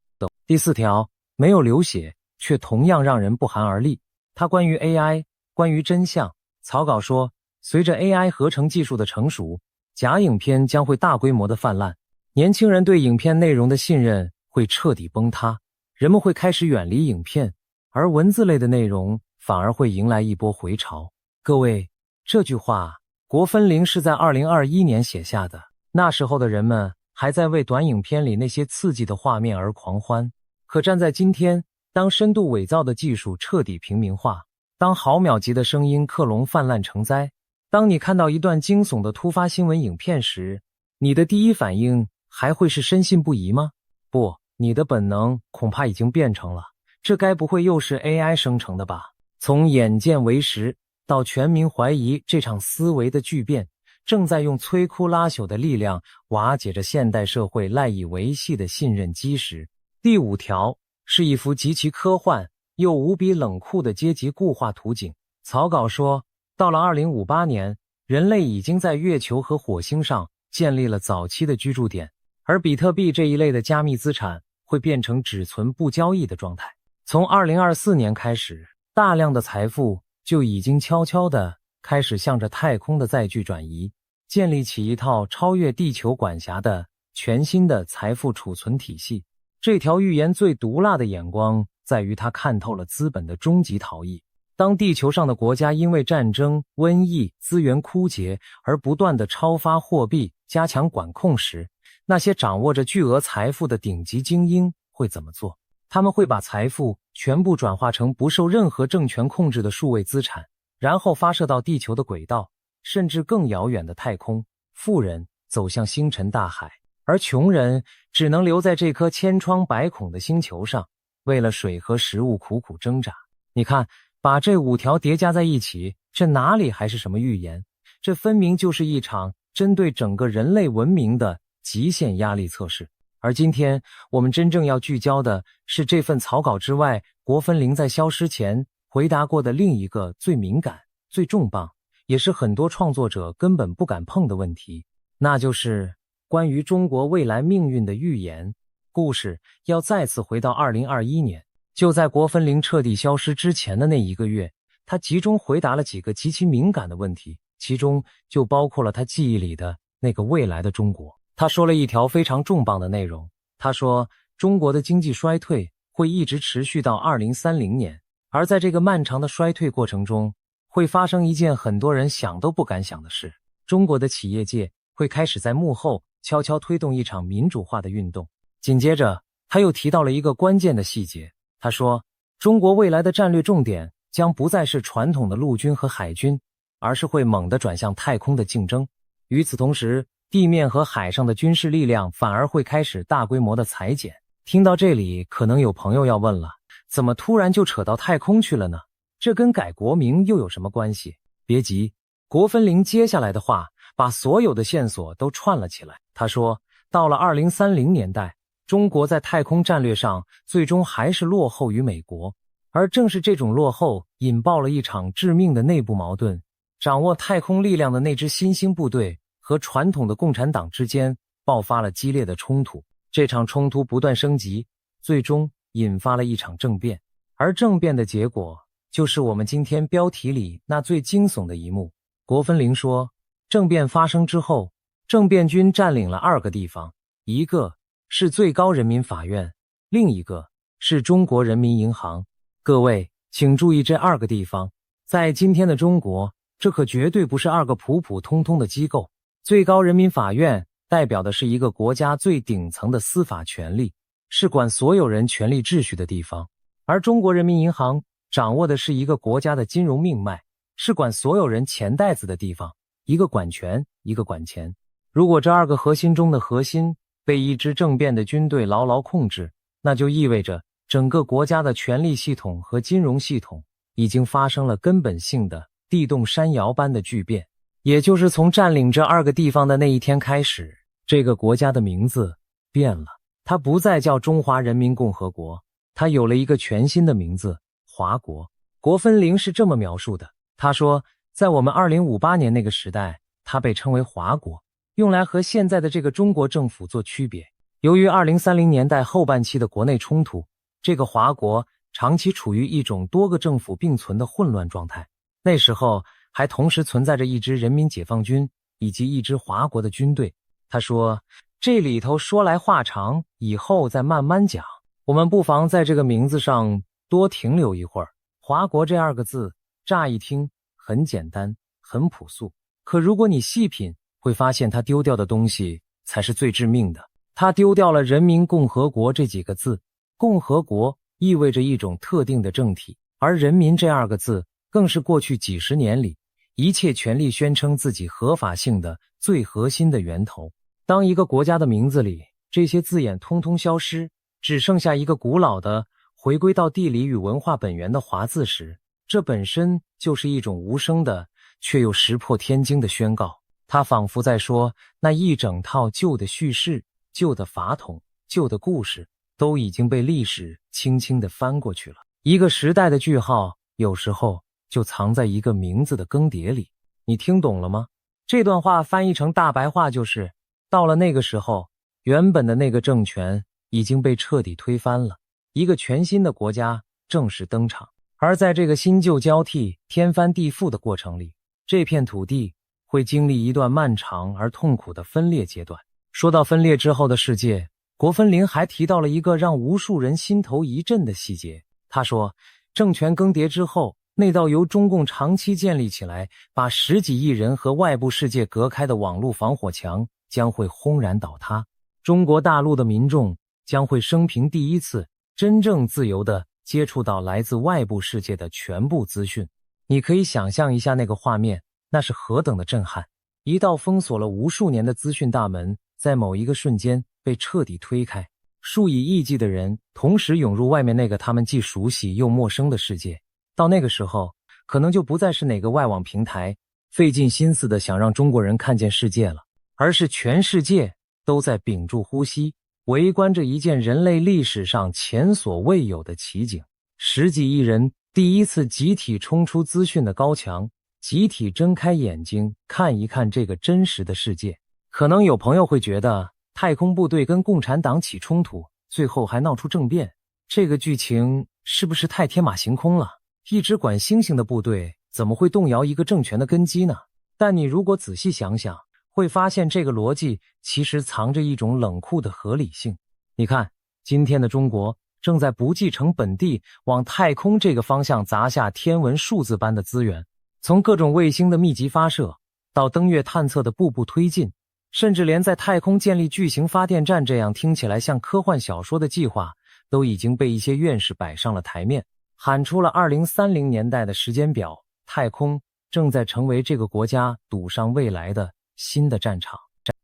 第4条，没有流血，却同样让人不寒而栗。它关于 AI， 关于真相。草稿说，随着 AI 合成技术的成熟，假影片将会大规模的泛滥，年轻人对影片内容的信任会彻底崩塌，人们会开始远离影片，而文字类的内容反而会迎来一波回潮。各位，这句话国分零是在2021年写下的，那时候的人们还在为短影片里那些刺激的画面而狂欢。可站在今天，当深度伪造的技术彻底平民化，当毫秒级的声音克隆泛滥成灾，当你看到一段惊悚的突发新闻影片时，你的第一反应还会是深信不疑吗？不，你的本能恐怕已经变成了，这该不会又是 AI 生成的吧？从眼见为实到全民怀疑，这场思维的巨变正在用摧枯拉朽的力量瓦解着现代社会赖以维系的信任基石。第5条是一幅极其科幻又无比冷酷的阶级固化图景。草稿说，到了2058年，人类已经在月球和火星上建立了早期的居住点，而比特币这一类的加密资产会变成只存不交易的状态。从2024年开始，大量的财富就已经悄悄地开始向着太空的载具转移，建立起一套超越地球管辖的全新的财富储存体系。这条预言最毒辣的眼光在于它看透了资本的终极逃逸。当地球上的国家因为战争、瘟疫、资源枯竭而不断的超发货币、加强管控时，那些掌握着巨额财富的顶级精英会怎么做？他们会把财富全部转化成不受任何政权控制的数位资产，然后发射到地球的轨道，甚至更遥远的太空。富人走向星辰大海，而穷人只能留在这颗千疮百孔的星球上，为了水和食物苦苦挣扎。你看，把这5条叠加在一起，这哪里还是什么预言？这分明就是一场针对整个人类文明的极限压力测试。而今天我们真正要聚焦的是这份草稿之外，国分零在消失前回答过的另一个最敏感、最重磅，也是很多创作者根本不敢碰的问题，那就是关于中国未来命运的预言。故事要再次回到2021年，就在国分零彻底消失之前的那1个月，他集中回答了几个极其敏感的问题，其中就包括了他记忆里的那个未来的中国。他说了一条非常重磅的内容。他说，中国的经济衰退会一直持续到2030年，而在这个漫长的衰退过程中，会发生一件很多人想都不敢想的事。中国的企业界会开始在幕后悄悄推动一场民主化的运动。紧接着，他又提到了一个关键的细节。他说，中国未来的战略重点将不再是传统的陆军和海军，而是会猛地转向太空的竞争。与此同时，地面和海上的军事力量反而会开始大规模的裁减。听到这里，可能有朋友要问了，怎么突然就扯到太空去了呢？这跟改国名又有什么关系？别急，国分林接下来的话把所有的线索都串了起来。他说，到了2030年代，中国在太空战略上最终还是落后于美国，而正是这种落后引爆了一场致命的内部矛盾。掌握太空力量的那支新兴部队和传统的共产党之间爆发了激烈的冲突，这场冲突不断升级，最终引发了一场政变。而政变的结果就是我们今天标题里那最惊悚的一幕。国分林说，政变发生之后，政变军占领了2个地方，一个是最高人民法院，另一个是中国人民银行。各位请注意，这2个地方在今天的中国，这可绝对不是2个普普通通的机构。最高人民法院代表的是一个国家最顶层的司法权力，是管所有人权力秩序的地方。而中国人民银行掌握的是一个国家的金融命脉，是管所有人钱袋子的地方，一个管权，一个管钱。如果这2个核心中的核心被一支政变的军队牢牢控制，那就意味着整个国家的权力系统和金融系统已经发生了根本性的地动山摇般的巨变。也就是从占领这2个地方的那一天开始，这个国家的名字变了，它不再叫中华人民共和国，它有了一个全新的名字，华国。国分林是这么描述的，他说，在我们2058年那个时代，它被称为华国，用来和现在的这个中国政府做区别。由于2030年代后半期的国内冲突，这个华国长期处于一种多个政府并存的混乱状态。那时候还同时存在着一支人民解放军以及一支华国的军队。他说，这里头说来话长，以后再慢慢讲。我们不妨在这个名字上多停留一会儿。华国这2个字，乍一听很简单，很朴素，可如果你细品，会发现它丢掉的东西才是最致命的。它丢掉了人民共和国这几个字。共和国意味着一种特定的政体，而人民这2个字更是过去几十年里一切权力宣称自己合法性的最核心的源头。当一个国家的名字里这些字眼通通消失，只剩下一个古老的回归到地理与文化本源的华字时，这本身就是一种无声的却又石破天惊的宣告。它仿佛在说，那一整套旧的叙事、旧的法统、旧的故事都已经被历史轻轻地翻过去了。一个时代的句号有时候就藏在一个名字的更迭里。你听懂了吗？这段话翻译成大白话就是，到了那个时候，原本的那个政权已经被彻底推翻了，一个全新的国家正式登场。而在这个新旧交替、天翻地覆的过程里，这片土地会经历一段漫长而痛苦的分裂阶段。说到分裂之后的世界，国分林还提到了一个让无数人心头一震的细节。他说，政权更迭之后，那道由中共长期建立起来，把10几亿人和外部世界隔开的网络防火墙将会轰然倒塌。中国大陆的民众将会生平第一次真正自由地接触到来自外部世界的全部资讯。你可以想象一下那个画面，那是何等的震撼。一道封锁了无数年的资讯大门，在某一个瞬间被彻底推开，数以亿计的人同时涌入外面那个他们既熟悉又陌生的世界。到那个时候，可能就不再是哪个外网平台费尽心思的想让中国人看见世界了，而是全世界都在屏住呼吸，围观着一件人类历史上前所未有的奇景。10几亿人第一次集体冲出资讯的高墙，集体睁开眼睛看一看这个真实的世界。可能有朋友会觉得，太空部队跟共产党起冲突，最后还闹出政变，这个剧情是不是太天马行空了？一支管星星的部队怎么会动摇一个政权的根基呢？但你如果仔细想想，会发现这个逻辑其实藏着一种冷酷的合理性。你看，今天的中国正在不计成本地往太空这个方向砸下天文数字般的资源，从各种卫星的密集发射，到登月探测的步步推进，甚至连在太空建立巨型发电站这样听起来像科幻小说的计划，都已经被一些院士摆上了台面，喊出了2030年代的时间表。太空正在成为这个国家赌上未来的新的战场，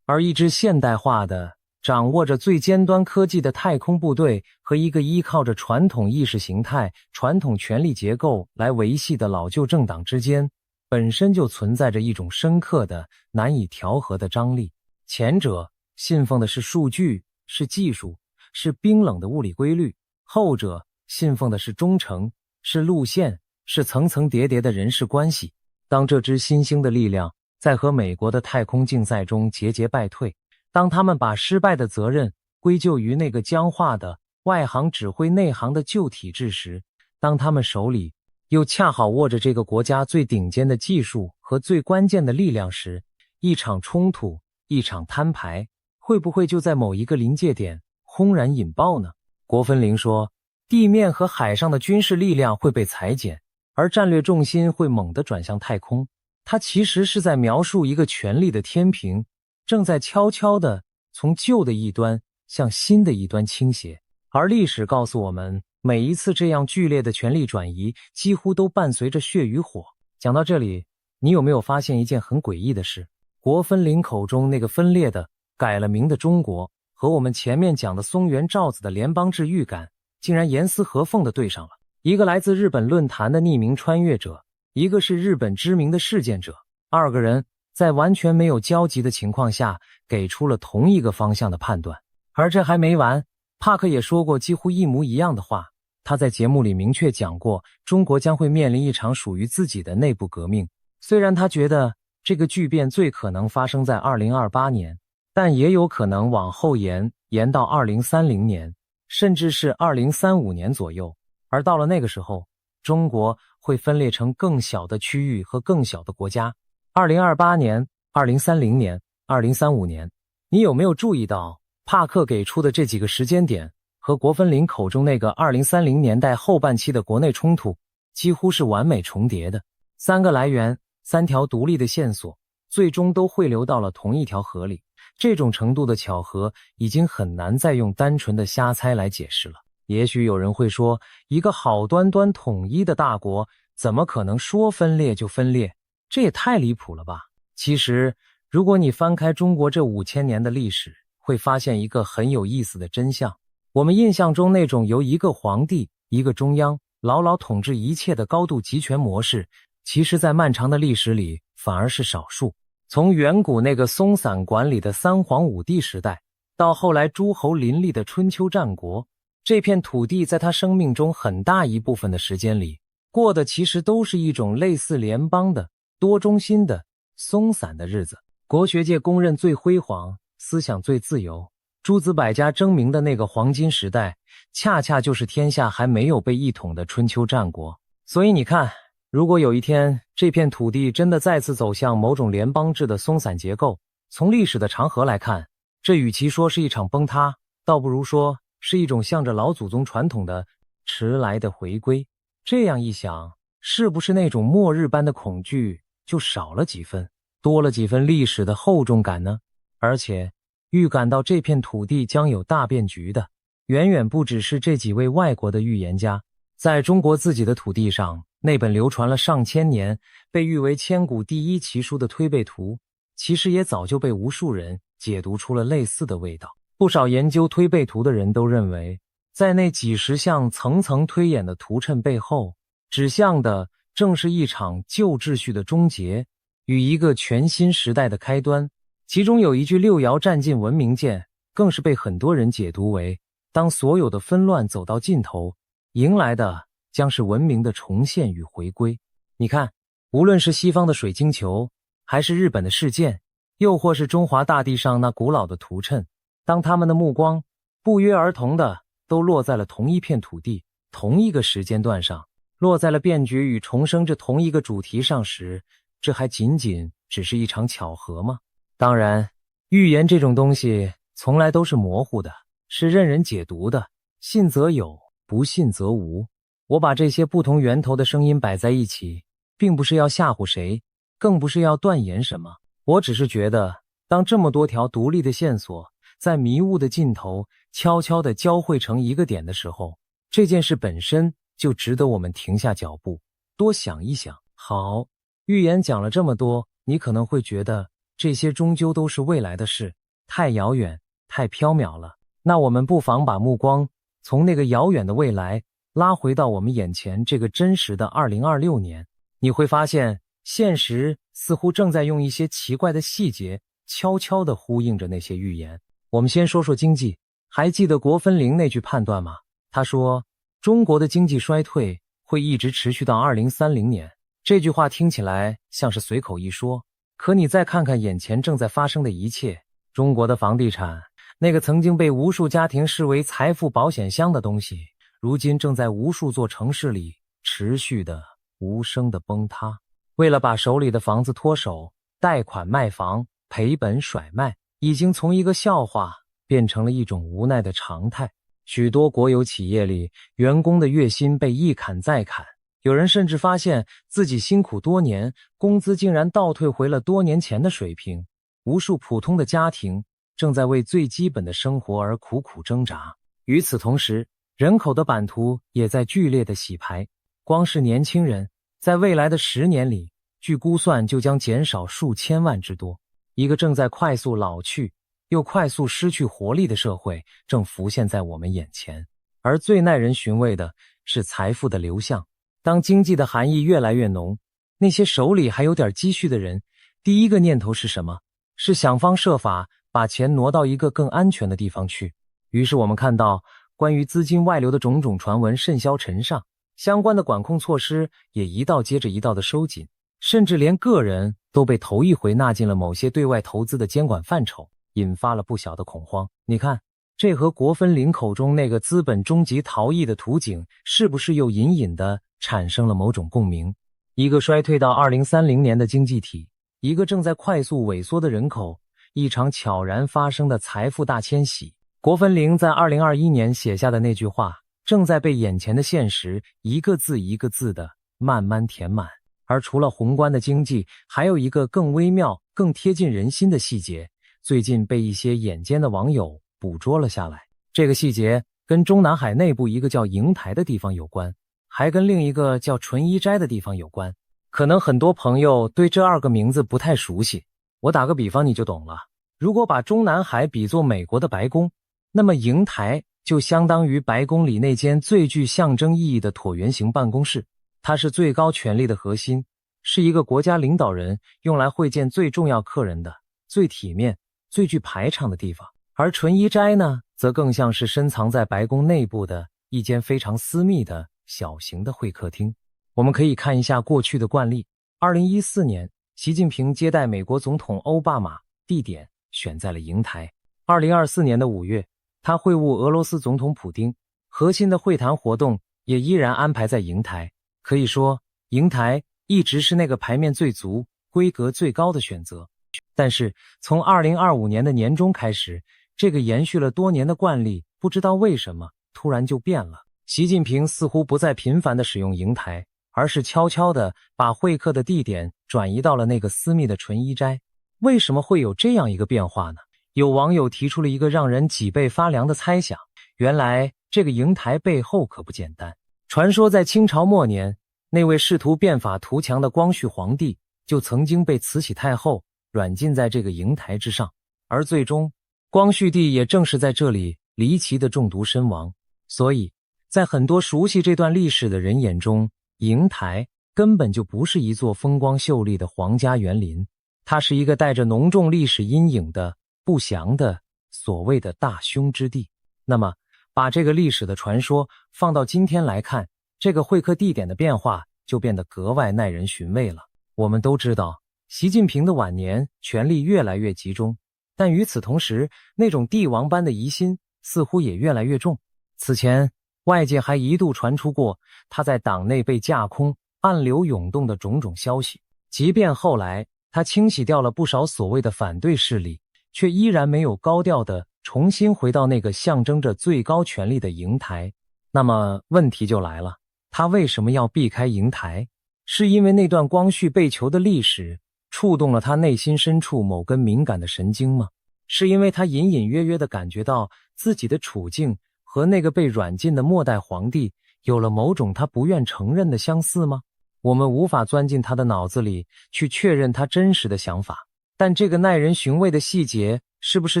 而一支现代化的、掌握着最尖端科技的太空部队和一个依靠着传统意识形态、传统权力结构来维系的老旧政党之间，本身就存在着一种深刻的、难以调和的张力。前者信奉的是数据，是技术，是冰冷的物理规律；后者信奉的是忠诚，是路线，是层层叠叠的人事关系。当这支新兴的力量在和美国的太空竞赛中节节败退，当他们把失败的责任归咎于那个僵化的外行指挥内行的旧体制时，当他们手里又恰好握着这个国家最顶尖的技术和最关键的力量时，一场冲突，一场摊牌，会不会就在某一个临界点轰然引爆呢？国分林说，地面和海上的军事力量会被裁减，而战略重心会猛地转向太空。他其实是在描述一个权力的天平正在悄悄地从旧的一端向新的一端倾斜，而历史告诉我们，每一次这样剧烈的权力转移几乎都伴随着血与火。讲到这里，你有没有发现一件很诡异的事？国分林口中那个分裂的、改了名的中国，和我们前面讲的松原赵子的联邦制预感竟然严丝合缝地对上了。一个来自日本论坛的匿名穿越者，一个是日本知名的事件者，二个人在完全没有交集的情况下给出了同一个方向的判断。而这还没完，帕克也说过几乎一模一样的话。他在节目里明确讲过，中国将会面临一场属于自己的内部革命。虽然他觉得这个巨变最可能发生在2028年，但也有可能往后延到2030年，甚至是2035年左右。而到了那个时候，中国会分裂成更小的区域和更小的国家。2028年、2030年、2035年，你有没有注意到帕克给出的这几个时间点和国分林口中那个2030年代后半期的国内冲突几乎是完美重叠的？三个来源，三条独立的线索，最终都汇流到了同一条河里。这种程度的巧合已经很难再用单纯的瞎猜来解释了。也许有人会说，一个好端端统一的大国怎么可能说分裂就分裂？这也太离谱了吧。其实如果你翻开中国这5000年的历史，会发现一个很有意思的真相。我们印象中那种由一个皇帝、一个中央牢牢统治一切的高度集权模式，其实在漫长的历史里反而是少数。从远古那个松散管理的三皇五帝时代，到后来诸侯林立的春秋战国，这片土地在他生命中很大一部分的时间里，过的其实都是一种类似联邦的、多中心的、松散的日子。国学界公认最辉煌、思想最自由、诸子百家争鸣的那个黄金时代，恰恰就是天下还没有被一统的春秋战国。所以你看，如果有一天这片土地真的再次走向某种联邦制的松散结构，从历史的长河来看，这与其说是一场崩塌，倒不如说是一种向着老祖宗传统的迟来的回归。这样一想，是不是那种末日般的恐惧就少了几分，多了几分历史的厚重感呢？而且预感到这片土地将有大变局的，远远不只是这几位外国的预言家。在中国自己的土地上，那本流传了上千年，被誉为千古第一奇书的《推背图》，其实也早就被无数人解读出了类似的味道。不少研究推背图的人都认为，在那几十项层层推演的图谶背后，指向的正是一场旧秩序的终结与一个全新时代的开端。其中有一句六爻占尽文明剑，更是被很多人解读为，当所有的纷乱走到尽头，迎来的将是文明的重现与回归。你看，无论是西方的水晶球，还是日本的事件，又或是中华大地上那古老的图谶，当他们的目光不约而同的都落在了同一片土地、同一个时间段上，落在了变局与重生这同一个主题上时，这还仅仅只是一场巧合吗？当然，预言这种东西从来都是模糊的，是任人解读的，信则有，不信则无。我把这些不同源头的声音摆在一起，并不是要吓唬谁，更不是要断言什么。我只是觉得，当这么多条独立的线索在迷雾的尽头悄悄地交汇成一个点的时候，这件事本身就值得我们停下脚步，多想一想。好，预言讲了这么多，你可能会觉得这些终究都是未来的事，太遥远，太缥缈了。那我们不妨把目光从那个遥远的未来拉回到我们眼前这个真实的2026年，你会发现现实似乎正在用一些奇怪的细节悄悄地呼应着那些预言。我们先说说经济，还记得国分林那句判断吗？他说，中国的经济衰退会一直持续到2030年。这句话听起来像是随口一说，可你再看看眼前正在发生的一切，中国的房地产，那个曾经被无数家庭视为财富保险箱的东西，如今正在无数座城市里持续的无声的崩塌。为了把手里的房子脱手，贷款卖房，赔本甩卖，已经从一个笑话变成了一种无奈的常态。许多国有企业里，员工的月薪被一砍再砍，有人甚至发现自己辛苦多年，工资竟然倒退回了多年前的水平。无数普通的家庭正在为最基本的生活而苦苦挣扎。与此同时，人口的版图也在剧烈的洗牌。光是年轻人，在未来的10年里，据估算就将减少数千万之多。一个正在快速老去又快速失去活力的社会正浮现在我们眼前。而最耐人寻味的是财富的流向。当经济的含义越来越浓，那些手里还有点积蓄的人，第一个念头是什么？是想方设法把钱挪到一个更安全的地方去。于是我们看到关于资金外流的种种传闻甚嚣尘上，相关的管控措施也一道接着一道的收紧，甚至连个人都被头一回纳进了某些对外投资的监管范畴，引发了不小的恐慌。你看，这和国分林口中那个资本终极逃逸的图景是不是又隐隐地产生了某种共鸣？一个衰退到2030年的经济体，一个正在快速萎缩的人口，一场悄然发生的财富大迁徙。国分林在2021年写下的那句话，正在被眼前的现实一个字一个字的慢慢填满。而除了宏观的经济，还有一个更微妙、更贴近人心的细节，最近被一些眼尖的网友捕捉了下来。这个细节跟中南海内部一个叫瀛台的地方有关，还跟另一个叫纯一斋的地方有关。可能很多朋友对这2个名字不太熟悉，我打个比方你就懂了。如果把中南海比作美国的白宫，那么瀛台就相当于白宫里那间最具象征意义的椭圆形办公室，它是最高权力的核心，是一个国家领导人用来会见最重要客人的、最体面、最具排场的地方。而纯一斋呢，则更像是深藏在白宫内部的一间非常私密的小型的会客厅。我们可以看一下过去的惯例。2014年，习近平接待美国总统奥巴马，地点选在了瀛台。2024年的5月，他会晤俄罗斯总统普丁，核心的会谈活动也依然安排在瀛台。可以说，瀛台一直是那个牌面最足、规格最高的选择。但是从2025年的年中开始，这个延续了多年的惯例不知道为什么突然就变了。习近平似乎不再频繁地使用瀛台，而是悄悄地把会客的地点转移到了那个私密的纯一斋。为什么会有这样一个变化呢？有网友提出了一个让人脊背发凉的猜想，原来这个瀛台背后可不简单。传说在清朝末年，那位试图变法图强的光绪皇帝就曾经被慈禧太后软禁在这个瀛台之上，而最终光绪帝也正是在这里离奇的中毒身亡。所以在很多熟悉这段历史的人眼中，瀛台根本就不是一座风光秀丽的皇家园林，它是一个带着浓重历史阴影的不祥的所谓的大凶之地。那么把这个历史的传说放到今天来看，这个会客地点的变化就变得格外耐人寻味了。我们都知道，习近平的晚年权力越来越集中，但与此同时，那种帝王般的疑心似乎也越来越重。此前外界还一度传出过他在党内被架空、暗流涌动的种种消息，即便后来他清洗掉了不少所谓的反对势力，却依然没有高调地重新回到那个象征着最高权力的瀛台。那么问题就来了，他为什么要避开瀛台？是因为那段光绪被囚的历史触动了他内心深处某根敏感的神经吗？是因为他隐隐约约地感觉到自己的处境和那个被软禁的末代皇帝有了某种他不愿承认的相似吗？我们无法钻进他的脑子里去确认他真实的想法，但这个耐人寻味的细节是不是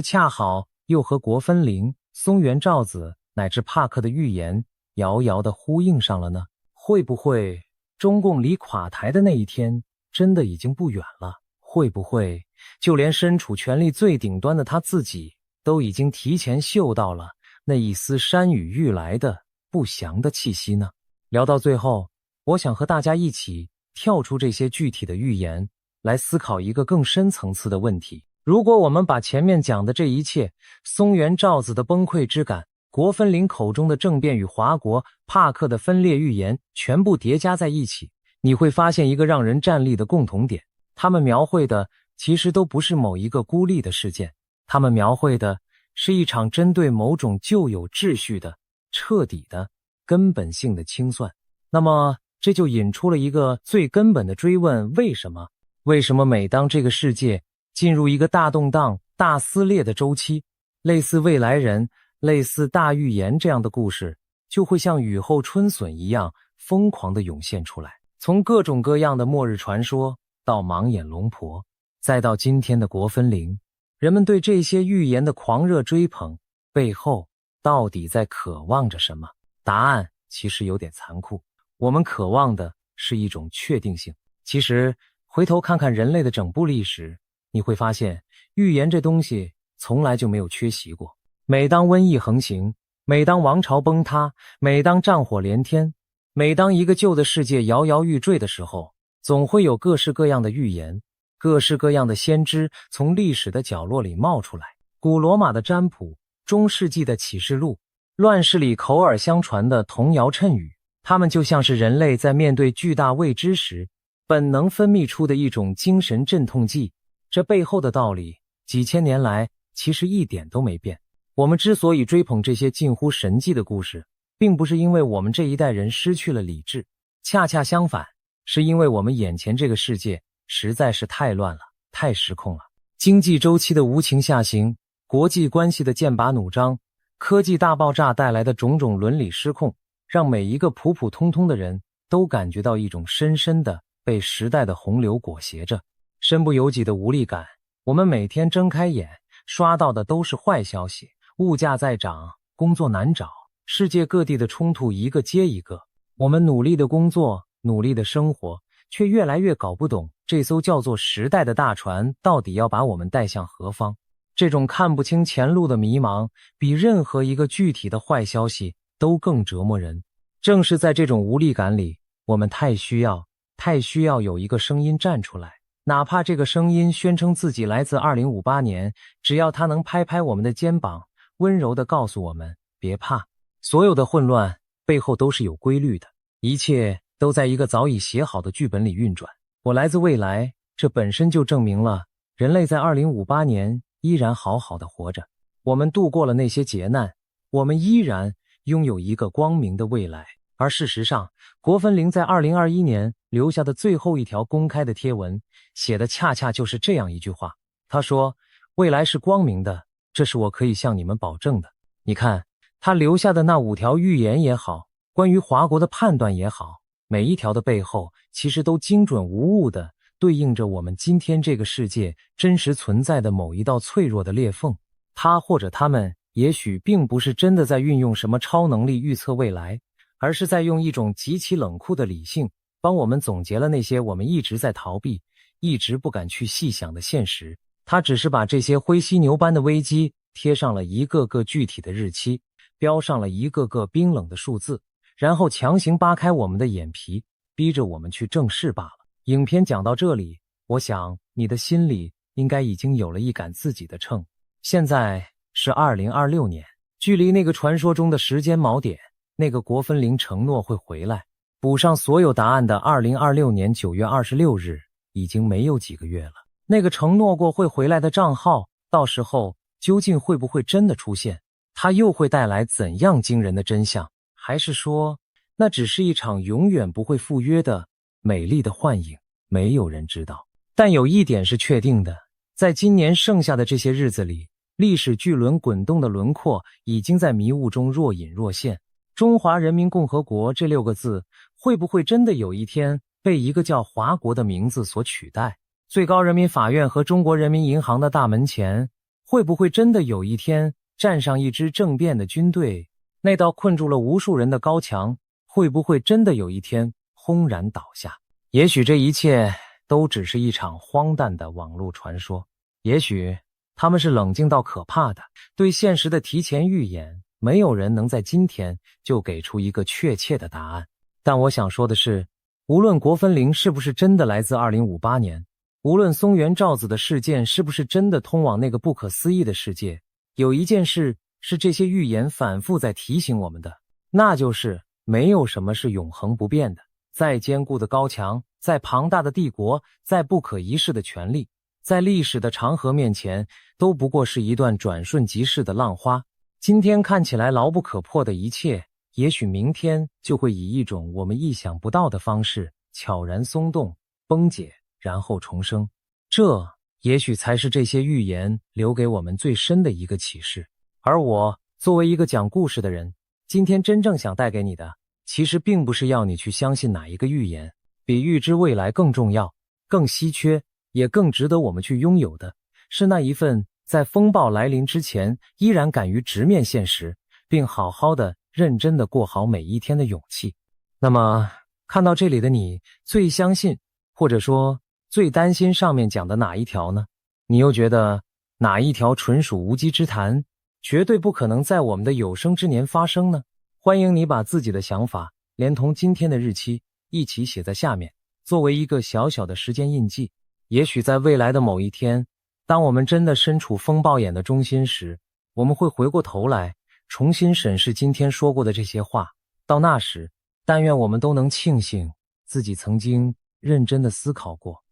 恰好又和国分陵、松原昭子乃至帕克的预言遥遥地呼应上了呢？会不会中共离垮台的那一天真的已经不远了？会不会就连身处权力最顶端的他自己都已经提前嗅到了那一丝山雨欲来的不祥的气息呢？聊到最后，我想和大家一起跳出这些具体的预言，来思考一个更深层次的问题。如果我们把前面讲的这一切，松原昭子的崩溃之感，国分陵口中的政变与华国、帕克的分裂预言全部叠加在一起，你会发现一个让人站立的共同点，他们描绘的其实都不是某一个孤立的事件，他们描绘的是一场针对某种旧有秩序的、彻底的、根本性的清算。那么这就引出了一个最根本的追问：为什么？为什么每当这个世界进入一个大动荡、大撕裂的周期，类似未来人、类似大预言这样的故事，就会像雨后春笋一样疯狂地涌现出来？从各种各样的末日传说，到盲眼龙婆，再到今天的国分陵，人们对这些预言的狂热追捧，背后到底在渴望着什么？答案其实有点残酷，我们渴望的是一种确定性。其实回头看看人类的整部历史，你会发现预言这东西从来就没有缺席过。每当瘟疫横行，每当王朝崩塌，每当战火连天，每当一个旧的世界摇摇欲坠的时候，总会有各式各样的预言，各式各样的先知从历史的角落里冒出来。古罗马的占卜，中世纪的启示录，乱世里口耳相传的童谣谶语，它们就像是人类在面对巨大未知时本能分泌出的一种精神镇痛剂。这背后的道理，几千年来其实一点都没变。我们之所以追捧这些近乎神迹的故事，并不是因为我们这一代人失去了理智，恰恰相反，是因为我们眼前这个世界实在是太乱了，太失控了。经济周期的无情下行，国际关系的剑拔弩张，科技大爆炸带来的种种伦理失控，让每一个普普通通的人都感觉到一种深深的被时代的洪流裹挟着，身不由己的无力感。我们每天睁开眼刷到的都是坏消息，物价在涨，工作难找，世界各地的冲突一个接一个。我们努力的工作，努力的生活，却越来越搞不懂这艘叫做时代的大船到底要把我们带向何方。这种看不清前路的迷茫，比任何一个具体的坏消息都更折磨人。正是在这种无力感里，我们太需要有一个声音站出来，哪怕这个声音宣称自己来自2058年，只要他能拍拍我们的肩膀，温柔地告诉我们别怕。所有的混乱背后都是有规律的，一切都在一个早已写好的剧本里运转。我来自未来，这本身就证明了人类在2058年依然好好的活着。我们度过了那些劫难，我们依然拥有一个光明的未来。而事实上，国分陵在2021年留下的最后一条公开的贴文，写的恰恰就是这样一句话。他说，未来是光明的，这是我可以向你们保证的。你看，他留下的那5条预言也好，关于华国的判断也好，每一条的背后其实都精准无误地对应着我们今天这个世界真实存在的某一道脆弱的裂缝。他或者他们也许并不是真的在运用什么超能力预测未来，而是在用一种极其冷酷的理性帮我们总结了那些我们一直在逃避、一直不敢去细想的现实。他只是把这些灰犀牛般的危机贴上了一个个具体的日期，标上了一个个冰冷的数字，然后强行扒开我们的眼皮，逼着我们去正视罢了。影片讲到这里，我想你的心里应该已经有了一杆自己的秤。现在是2026年，距离那个传说中的时间锚点，那个国分陵承诺会回来补上所有答案的2026年9月26日已经没有几个月了。那个承诺过会回来的账号，到时候究竟会不会真的出现？它又会带来怎样惊人的真相？还是说，那只是一场永远不会赴约的美丽的幻影？没有人知道。但有一点是确定的，在今年剩下的这些日子里，历史巨轮滚动的轮廓已经在迷雾中若隐若现。中华人民共和国这6个字，会不会真的有一天被一个叫华国的名字所取代？最高人民法院和中国人民银行的大门前，会不会真的有一天站上一支政变的军队？那道困住了无数人的高墙，会不会真的有一天轰然倒下？也许这一切都只是一场荒诞的网络传说，也许他们是冷静到可怕的，对现实的提前预演，没有人能在今天就给出一个确切的答案。但我想说的是，无论国分灵是不是真的来自2058年，无论松原照子的事件是不是真的通往那个不可思议的世界，有一件事是这些预言反复在提醒我们的，那就是没有什么是永恒不变的。再坚固的高墙，再庞大的帝国，再不可一世的权力，在历史的长河面前，都不过是一段转瞬即逝的浪花。今天看起来牢不可破的一切，也许明天就会以一种我们意想不到的方式悄然松动、崩解，然后重生。这也许才是这些预言留给我们最深的一个启示。而我作为一个讲故事的人，今天真正想带给你的，其实并不是要你去相信哪一个预言，比预知未来更重要、更稀缺，也更值得我们去拥有的，是那一份在风暴来临之前依然敢于直面现实，并好好的、认真的过好每一天的勇气。那么，看到这里的你，最相信，或者说最担心上面讲的哪一条呢？你又觉得哪一条纯属无稽之谈，绝对不可能在我们的有生之年发生呢？欢迎你把自己的想法连同今天的日期一起写在下面，作为一个小小的时间印记。也许在未来的某一天，当我们真的身处风暴眼的中心时，我们会回过头来重新审视今天说过的这些话。到那时，但愿我们都能庆幸自己曾经认真的思考过，